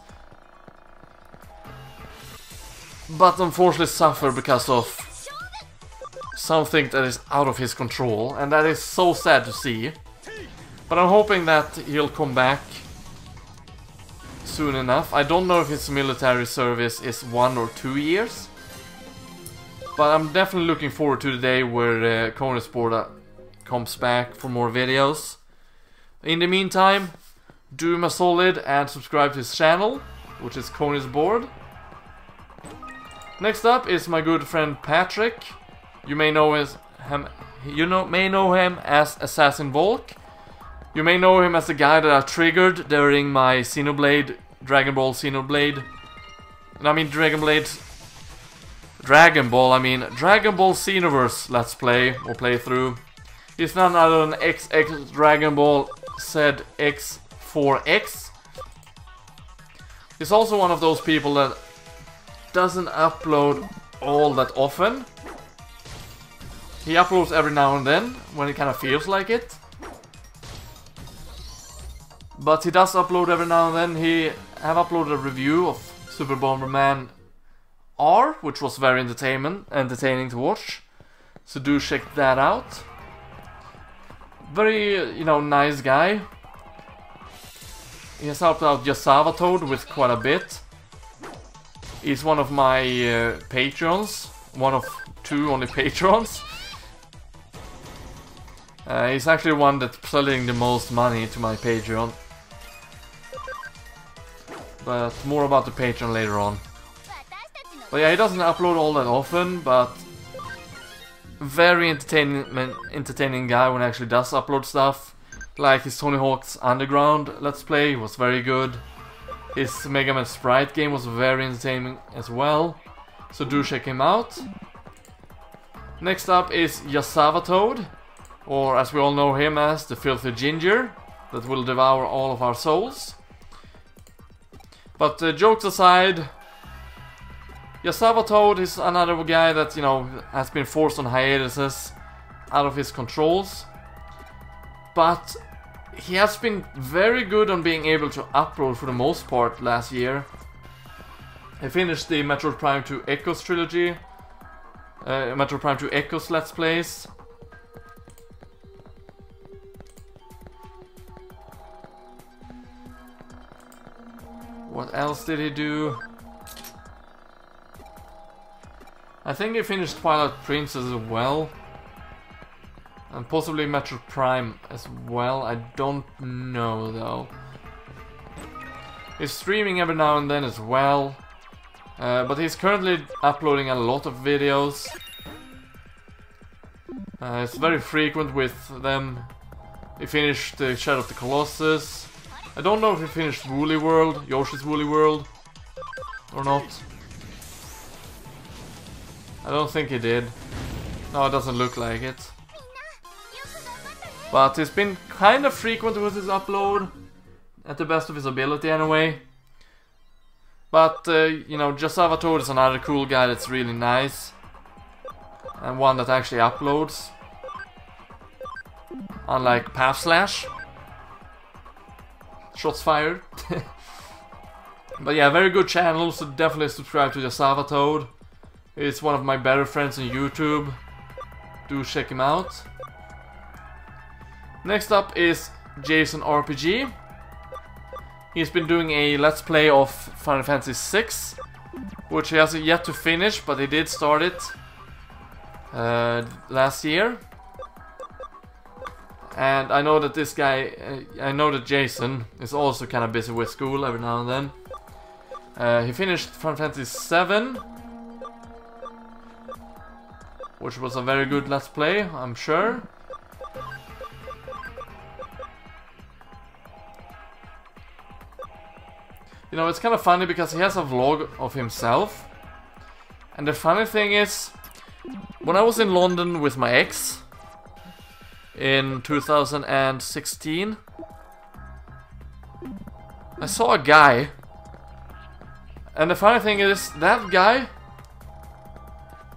But unfortunately suffer because of something that is out of his control, and that is so sad to see. But I'm hoping that he'll come back soon enough. I don't know if his military service is 1 or 2 years, but I'm definitely looking forward to the day where Konisboard comes back for more videos. In the meantime, do him a solid and subscribe to his channel, which is Konisboard. Next up is my good friend Patrick. You may know him as Assassin Volk. You may know him as the guy that I triggered during my Xenoblade, Dragon Ball Xenoblade. And I mean Dragon Ball Xenoverse Let's Play or playthrough. He's none other than XX Dragon Ball ZX4X. He's also one of those people that doesn't upload all that often. He uploads every now and then, when he kind of feels like it. But he does upload every now and then. He have uploaded a review of Super Bomberman R, which was very entertaining to watch. So do check that out. Very, you know, nice guy. He has helped out Yasavatoad with quite a bit. He's one of my patrons. One of 2 only patrons. He's actually one that's selling the most money to my Patreon. But more about the Patreon later on. But yeah, he doesn't upload all that often, but very entertaining guy when he actually does upload stuff. Like his Tony Hawk's Underground Let's Play was very good. His Mega Man Sprite game was very entertaining as well. So do check him out. Next up is Yasavatoad, or as we all know him as, the Filthy Ginger that will devour all of our souls. But jokes aside, Yasavatoad is another guy that, you know, has been forced on hiatuses out of his controls. But he has been very good on being able to upload for the most part last year. He finished the Metroid Prime 2 Echoes trilogy. Metroid Prime 2 Echoes Let's Plays. What else did he do? I think he finished Twilight Princess as well. And possibly Metroid Prime as well. I don't know though. He's streaming every now and then as well. But he's currently uploading a lot of videos. It's very frequent with them. He finished Shadow of the Colossus. I don't know if he finished Woolly World, Yoshi's Woolly World, or not. I don't think he did. No, it doesn't look like it. But he's been kind of frequent with his upload, at the best of his ability anyway. But, you know, Yasavatoad is another cool guy that's really nice. And one that actually uploads. Unlike Path Slash. Shots fired. But yeah, very good channel, so definitely subscribe to Yasavatoad. He's one of my better friends on YouTube. Do check him out. Next up is Jason RPG. He's been doing a Let's Play of Final Fantasy VI, which he has yet to finish, but he did start it last year. And I know that this guy, I know that Jason is also kind of busy with school every now and then. He finished Final Fantasy VII, which was a very good Let's Play, I'm sure. You know, it's kind of funny because he has a vlog of himself. And the funny thing is, when I was in London with my ex in 2016, I saw a guy. And the funny thing is, that guy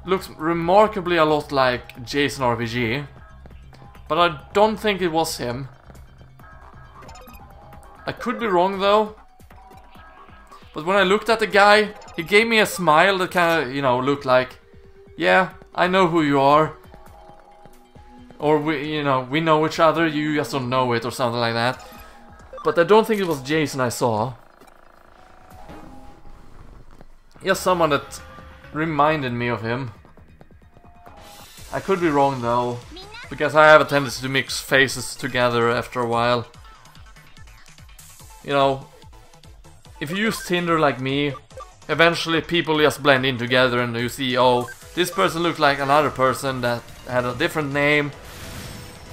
looks remarkably a lot like Jason RPG. But I don't think it was him. I could be wrong though. But when I looked at the guy, he gave me a smile that kind of, you know, looked like, yeah, I know who you are. Or we know each other, you just don't know it, or something like that. But I don't think it was Jason I saw. Just someone that reminded me of him. I could be wrong though, because I have a tendency to mix faces together after a while. You know, if you use Tinder like me, eventually people just blend in together and you see, oh, This person looked like another person that had a different name.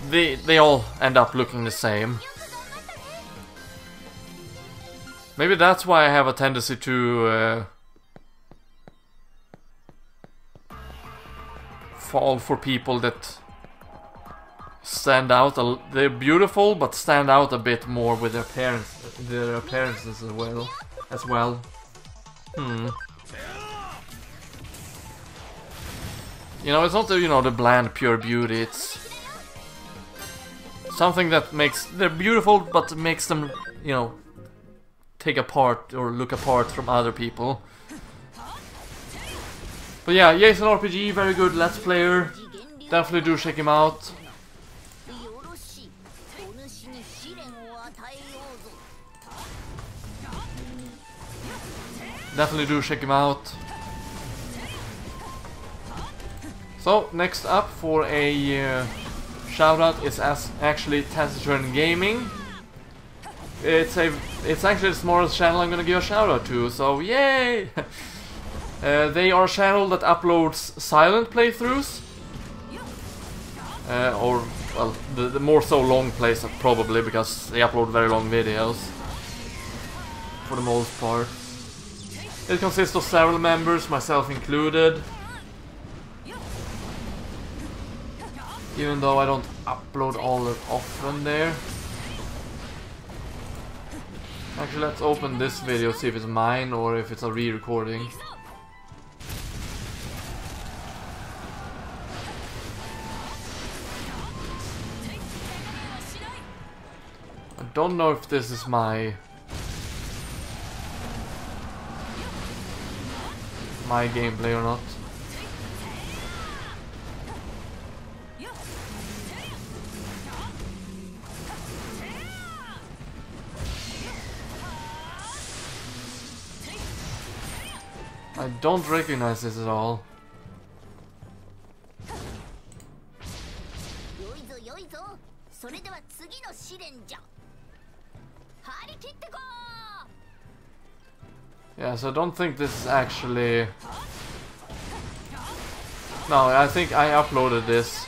They all end up looking the same. Maybe that's why I have a tendency to fall for people that stand out. They're beautiful, but stand out a bit more with their appearances as well. You know, it's not the bland pure beauty. It's something that makes they're beautiful, but makes them take apart or look apart from other people. But yeah, Jason RPG, very good Let's Player. Definitely do check him out. Definitely do check him out. So, next up for a shoutout is actually Taciturn Gaming. It's actually the smallest channel I'm gonna give a shoutout to, so yay! They are a channel that uploads silent playthroughs. Or, well, the more so long plays probably, because they upload very long videos. For the most part. It consists of several members, myself included. Even though I don't upload all that often there. Actually, let's open this video, see if it's mine or if it's a re-recording. I don't know if this is my gameplay or not. I don't recognize this at all. Yeah, so I don't think this is actually... No, I think I uploaded this.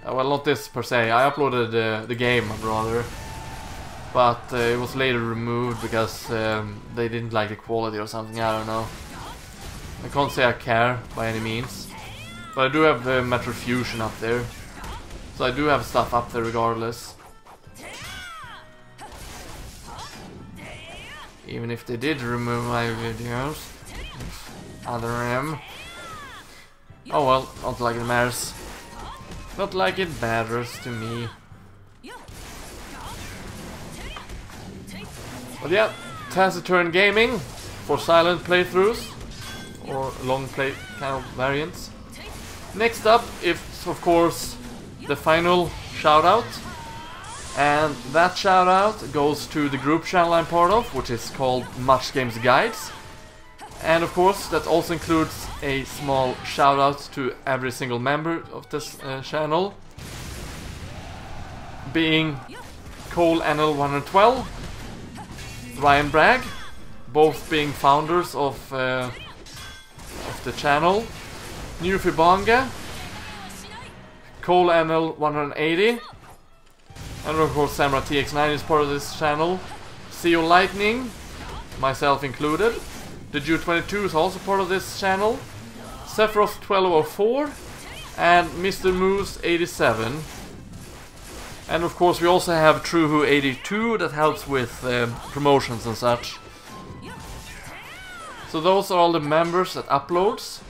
Well, not this per se. I uploaded the game, rather. But it was later removed because they didn't like the quality or something, I don't know. I can't say I care by any means. But I do have the Metro Fusion up there. So I do have stuff up there regardless. Even if they did remove my videos. Other M. Oh well, not like it matters. Not like it matters to me. But yeah, Taciturn Gaming for silent playthroughs. Or long play kind of variants. Next up is of course the final shoutout. And that shoutout goes to the group channel I'm part of, which is called Much Games Guides. And of course that also includes a small shoutout to every single member of this channel. Being Cole NL112, Ryan Bragg, both being founders of the channel, Newfie Bonga, Cole NL180, and of course Samurai TX9 is part of this channel, CEO Lightning, myself included, the Ju22 is also part of this channel, Sephiroth 1204, and Mr. Moose 87. And of course we also have Truhu 82 that helps with promotions and such. So those are all the members that uploads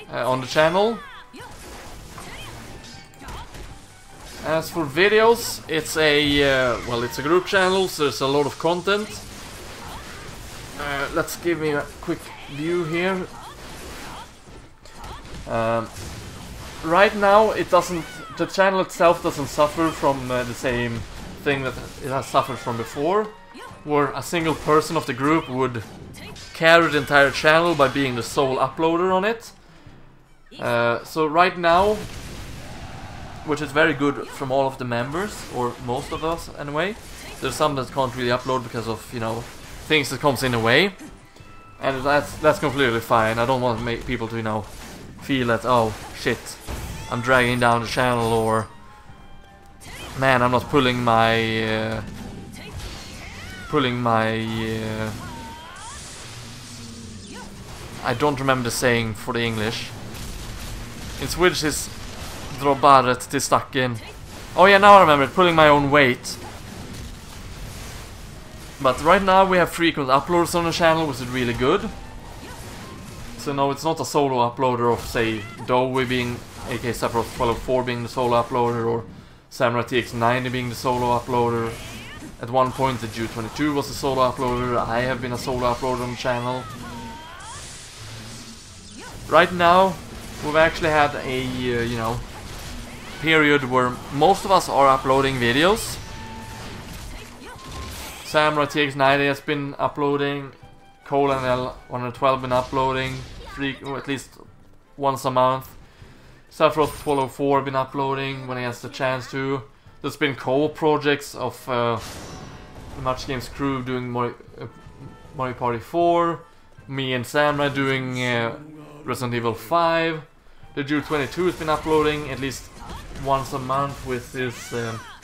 on the channel. As for videos, it's a well, it's a group channel, so there's a lot of content. Let's give me a quick view here. Right now, the channel itself doesn't suffer from the same thing that it has suffered from before, where a single person of the group would carry the entire channel by being the sole uploader on it. So right now, which is very good from all of the members, or most of us anyway. There's some that can't really upload because of, things that comes in the way. And that's completely fine. I don't want to make people to, you know, feel that, oh shit, I'm dragging down the channel, or man, I'm not pulling my I don't remember the saying for the English. In Swedish it's dra barret till stacken. Oh yeah, now I remember it, pulling my own weight. But right now we have frequent uploads on the channel, which is really good. So no, it's not a solo uploader of, say, Dowie being, aka Sephiroth 1204 being the solo uploader, or Samurai TX90 being the solo uploader. At one point the Ju22 was a solo uploader, I have been a solo uploader on the channel. Right now, we've actually had a, you know, period where most of us are uploading videos. Samurai TX90 has been uploading, Cole and L112 been uploading at least once a month. Sephiroth 1204 been uploading when he has the chance to. There's been co-op projects of the Match Games crew doing Mario Party 4, me and Samurai doing Resident Evil 5. The Ju22 has been uploading at least once a month with his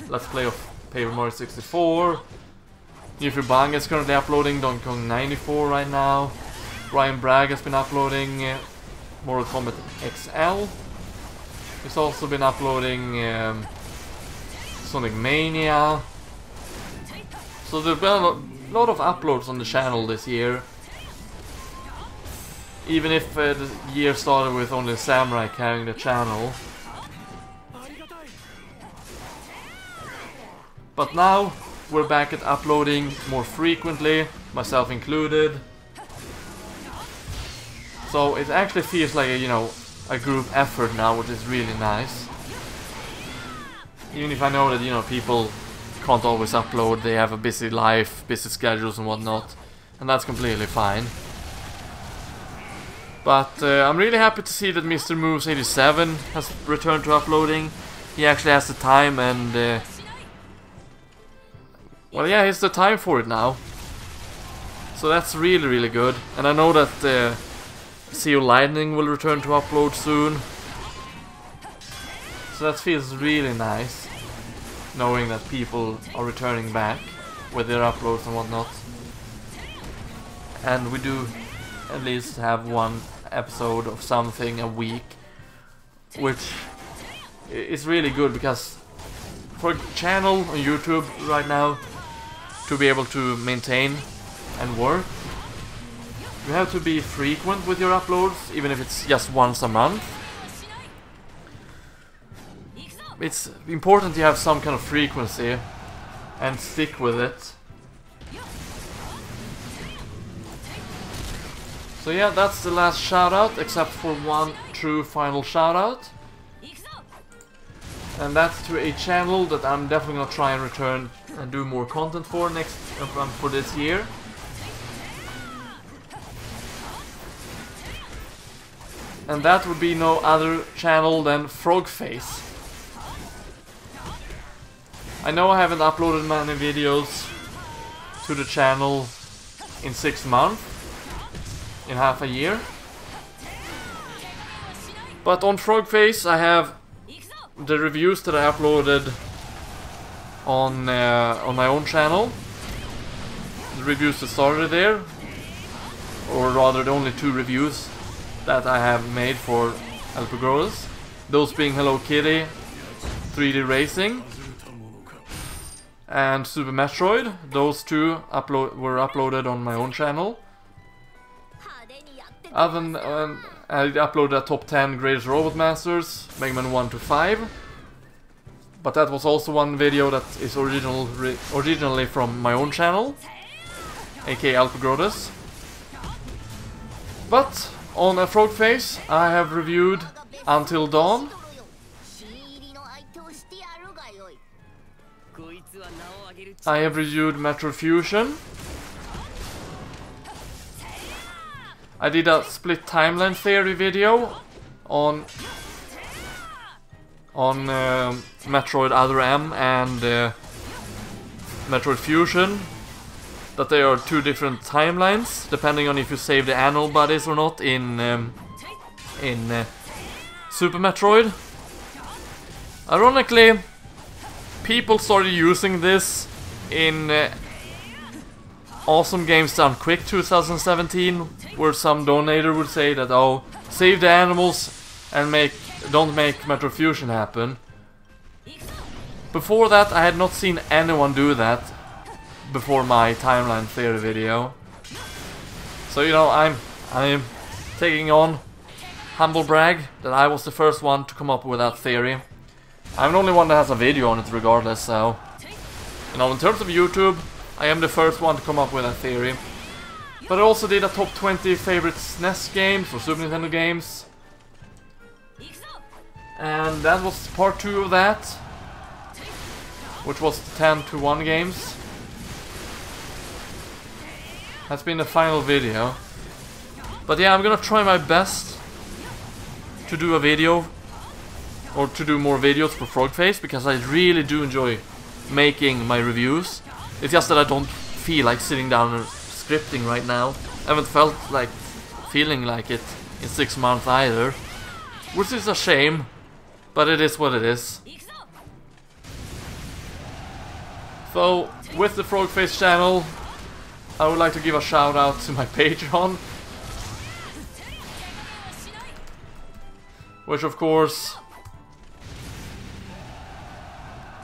Let's Play of Paper Mario 64. Bang is currently uploading Donkey Kong 94 right now. Ryan Bragg has been uploading Mortal Kombat XL. He's also been uploading Sonic Mania. So there's been a lot of uploads on the channel this year. Even if the year started with only Samurai carrying the channel. But now we're back at uploading more frequently, myself included. So it actually feels like a, you know, a group effort now, which is really nice. Even if I know that, you know, people can't always upload, they have a busy life, busy schedules and whatnot, and that's completely fine. But I'm really happy to see that Mr. Moves 87 has returned to uploading. He actually has the time and well, yeah, he has the time for it now. So that's really, really good. And I know that CO Lightning will return to upload soon. So that feels really nice, knowing that people are returning back with their uploads and whatnot. And we do at least have one episode of something a week, which is really good, because for a channel on YouTube right now to be able to maintain and work, you have to be frequent with your uploads, even if it's just once a month. It's important to have some kind of frequency and stick with it. So yeah, that's the last shoutout, except for one true final shoutout. And that's to a channel that I'm definitely gonna try and return and do more content for for this year. And that would be no other channel than FrogFace. I know I haven't uploaded many videos to the channel in 6 months, in half a year. But on FrogFace I have the reviews that I uploaded on my own channel. The reviews that started there, or rather the only 2 reviews that I have made for LPGrodus. Those being Hello Kitty, 3D Racing, and Super Metroid. Those 2 were uploaded on my own channel. Other than I uploaded a top 10 greatest robot masters, Mega Man 1 to 5. But that was also one video that is originally from my own channel, aka LPGrodus. But on a FrogFace I have reviewed Until Dawn. I have reviewed Metro Fusion. I did a split timeline theory video on Metroid Other M and Metroid Fusion. that there are two different timelines, depending on if you save the animal bodies or not in Super Metroid. Ironically, people started using this in Awesome Games Done Quick 2017, where some donator would say that, oh, save the animals and don't make Metro Fusion happen. Before that, I had not seen anyone do that before my timeline theory video. So, you know, I'm taking on humble brag that I was the first one to come up with that theory. I'm the only one that has a video on it regardless, so... You know, in terms of YouTube, I am the first one to come up with that theory. But I also did a top 20 favorite SNES games or Super Nintendo games. And that was part 2 of that, which was the 10-1 games. That's been the final video. But yeah, I'm gonna try my best to do a video, or to do more videos for FrogFace, because I really do enjoy making my reviews. It's just that I don't feel like sitting down and scripting right now. I haven't felt like feeling like it in 6 months either, which is a shame, but it is what it is. So, with the FrogFace channel, I would like to give a shout out to my Patreon, which of course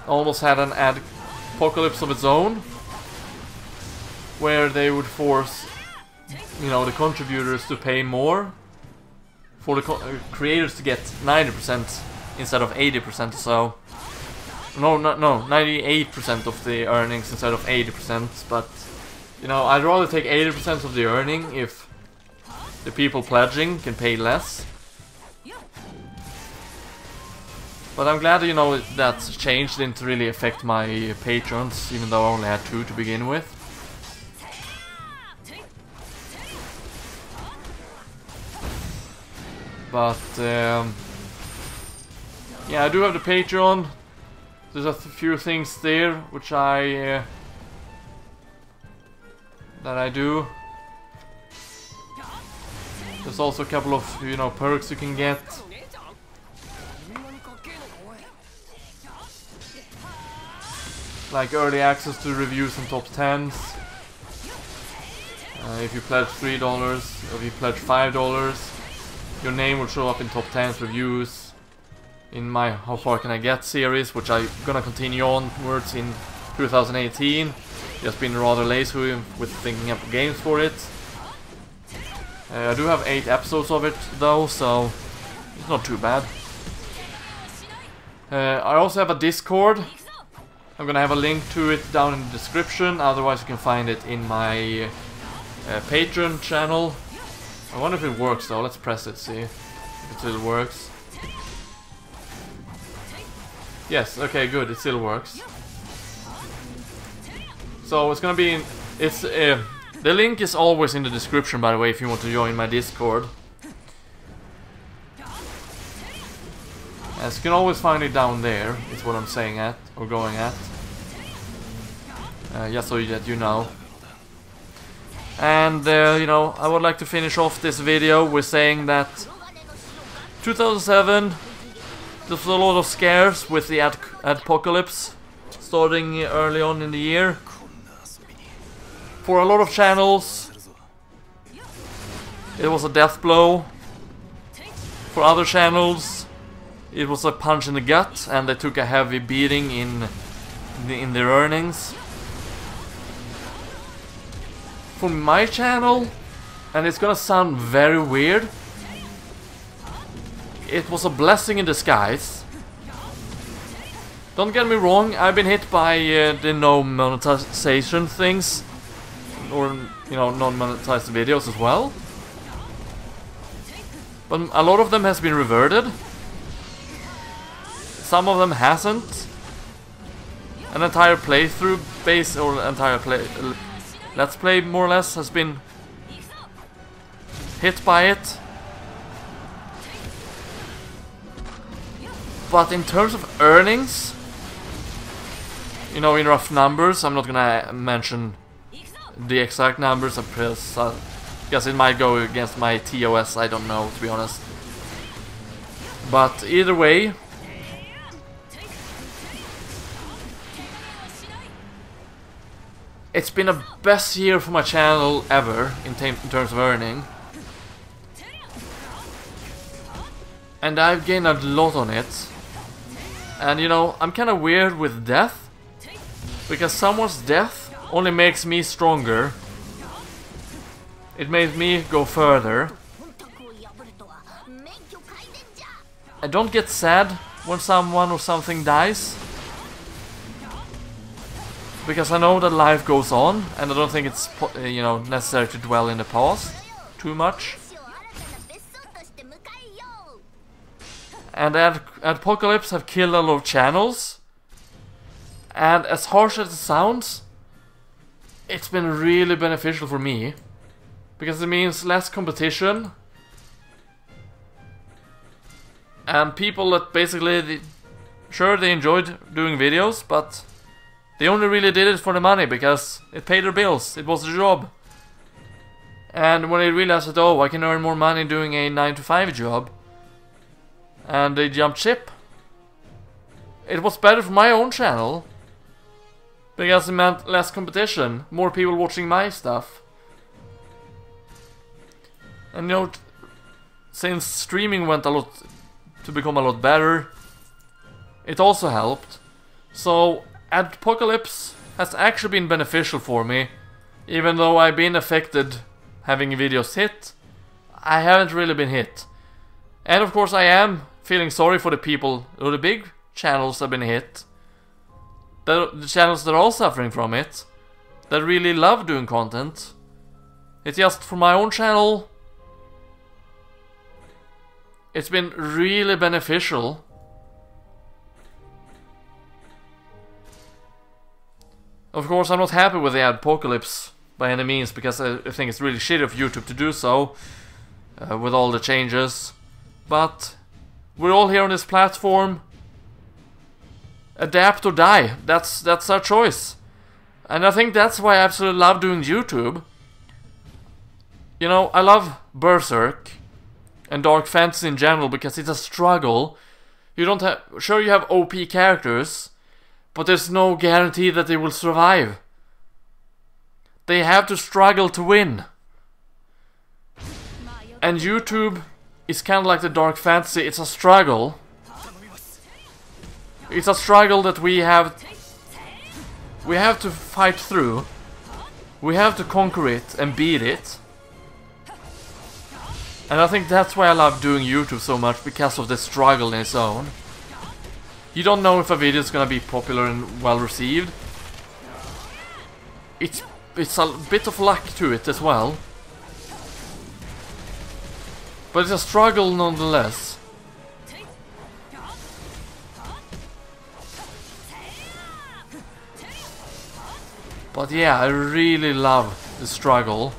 almost had an apocalypse of its own, where they would force, you know, the contributors to pay more for the creators to get 90% instead of 80% or so. No, 98% of the earnings instead of 80%, but you know, I'd rather take 80% of the earning if the people pledging can pay less. But I'm glad, you know, that change didn't really affect my patrons, even though I only had 2 to begin with. But yeah, I do have the Patreon. There's a few things there which that I do. There's also a couple of, you know, perks you can get. Like early access to reviews and top 10s. If you pledge $3 or if you pledge $5, your name will show up in top 10s reviews in my How Far Can I Get series, which I'm gonna continue onwards in 2018. Just been rather lazy with thinking up games for it. I do have 8 episodes of it though, so it's not too bad. I also have a Discord. I'm gonna have a link to it down in the description, otherwise you can find it in my Patreon channel. I wonder if it works though, let's press it, see if it still works. Yes, okay, good, it still works. So it's gonna be in, the link is always in the description, by the way, if you want to join my Discord. As you can always find it down there, is what I'm saying at, or going at. Just so that you know. And, you know, I would like to finish off this video with saying that 2007, there's a lot of scares with the apocalypse starting early on in the year. For a lot of channels, it was a death blow. For other channels, it was a punch in the gut, and they took a heavy beating in their earnings. For my channel, and it's gonna sound very weird, it was a blessing in disguise. Don't get me wrong, I've been hit by the no monetization things, or, you know, non-monetized videos as well. But a lot of them has been reverted. Some of them hasn't. An entire playthrough base, or entire let's play more or less, has been hit by it. But in terms of earnings, you know, in rough numbers, I'm not gonna mention the exact numbers, because it might go against my TOS, I don't know, to be honest. But either way, it's been the best year for my channel ever in terms of earning. And I've gained a lot on it. And you know, I'm kind of weird with death, because someone's death only makes me stronger. It made me go further. I don't get sad when someone or something dies, because I know that life goes on, and I don't think it's you know, necessary to dwell in the past too much. And Apocalypse have killed a lot of channels, and as harsh as it sounds, it's been really beneficial for me, because it means less competition, and people that basically, sure, they enjoyed doing videos, but they only really did it for the money, because it paid their bills, it was a job. And when they realized that, oh, I can earn more money doing a 9-to-5 job, and they jumped ship, it was better for my own channel, because it meant less competition, more people watching my stuff. And you know, since streaming went to become a lot better, it also helped. So Apocalypse has actually been beneficial for me, even though I've been affected having videos hit. I haven't really been hit. And of course I am feeling sorry for the people, or the big channels that have been hit. The channels that are all suffering from it, that really love doing content. It's just for my own channel, it's been really beneficial. Of course, I'm not happy with the Apocalypse by any means, because I think it's really shitty of YouTube to do so, with all the changes. But we're all here on this platform. Adapt or die. That's our choice. And I think that's why I absolutely love doing YouTube. You know, I love Berserk and Dark Fantasy in general, because it's a struggle. You don't have... Sure, you have OP characters, but there's no guarantee that they will survive. They have to struggle to win. And YouTube is kind of like the Dark Fantasy. It's a struggle. It's a struggle that we have to fight through. We have to conquer it and beat it. And I think that's why I love doing YouTube so much, because of the struggle in its own. You don't know if a video is gonna be popular and well received. It's a bit of luck to it as well. But it's a struggle nonetheless. But yeah, I really love the struggle,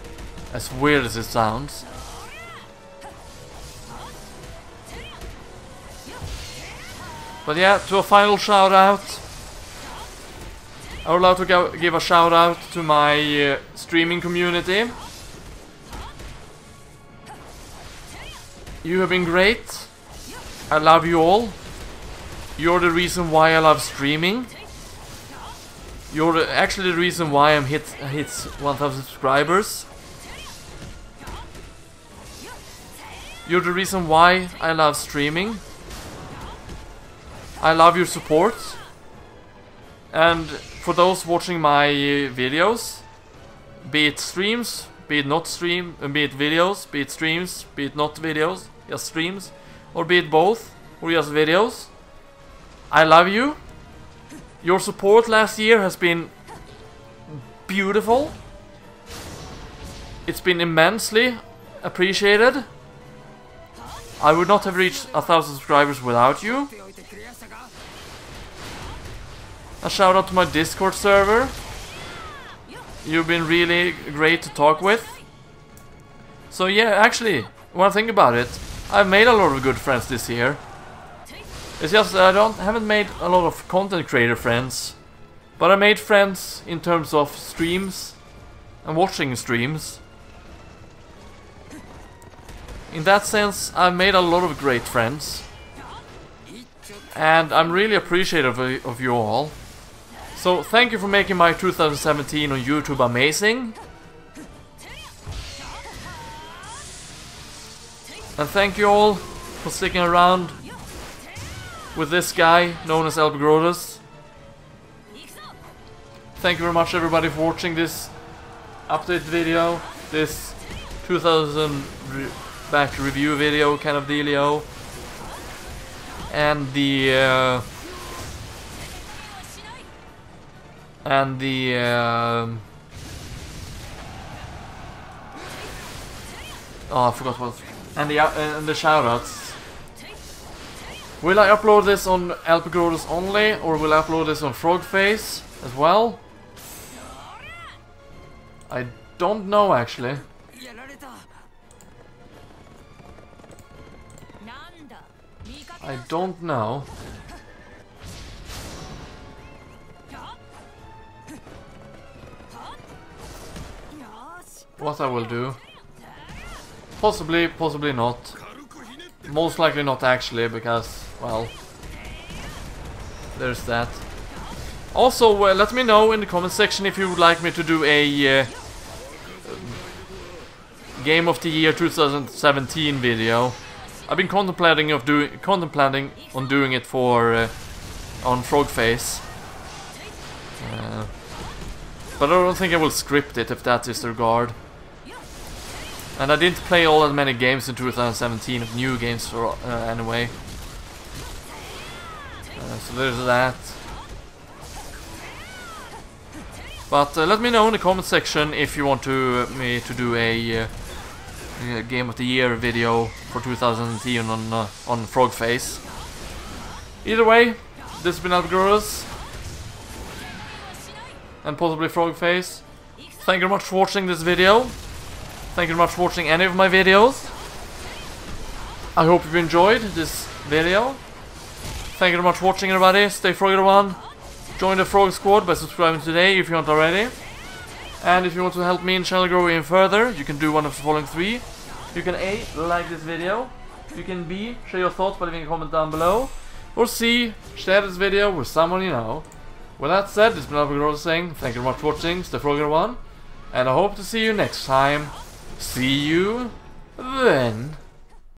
as weird as it sounds. But yeah, to a final shout out, I would love to give a shout out to my streaming community. You have been great. I love you all. You're the reason why I love streaming. You're actually the reason why I'm hit 1,000 subscribers. You're the reason why I love streaming. I love your support. And for those watching my videos, be it streams, be it not stream, be it videos, be it streams, be it not videos, just streams, or be it both, or just videos, I love you. Your support last year has been beautiful. It's been immensely appreciated. I would not have reached 1,000 subscribers without you. A shout out to my Discord server. You've been really great to talk with. So yeah, actually, when I think about it, I've made a lot of good friends this year. It's just that I haven't made a lot of content creator friends, but I made friends in terms of streams and watching streams. In that sense, I've made a lot of great friends. And I'm really appreciative of you all. So thank you for making my 2017 on YouTube amazing. And thank you all for sticking around with this guy known as LPGrodus. Thank you very much everybody for watching this update video, this 2000 back review video kind of dealio, and the oh, I forgot what. And the shoutouts. Will I upload this on LPGrodus only, or will I upload this on FrogFace as well? I don't know actually. I don't know. What I will do. Possibly, possibly not. Most likely not actually, because, well, there's that. Also, let me know in the comment section if you would like me to do a Game of the Year 2017 video. I've been contemplating on doing it for on FrogFace, but I don't think I will script it if that is the regard. And I didn't play all that many games in 2017, new games for, anyway. So there's that. But let me know in the comment section if you want me to do a Game of the Year video for 2017 on FrogFace. Either way, this has been LPGrodus and possibly FrogFace. Thank you very much for watching this video. Thank you very much for watching any of my videos. I hope you've enjoyed this video. Thank you very much for watching everybody. Stay froggy one. Join the Frog Squad by subscribing today if you aren't already. And if you want to help me and channel grow even further, you can do one of the following three. You can A, like this video. You can B, share your thoughts by leaving a comment down below. Or C, share this video with someone you know. With that said, this has been LPGrodus saying thank you very much for watching, stay froggy one. And I hope to see you next time. See you then.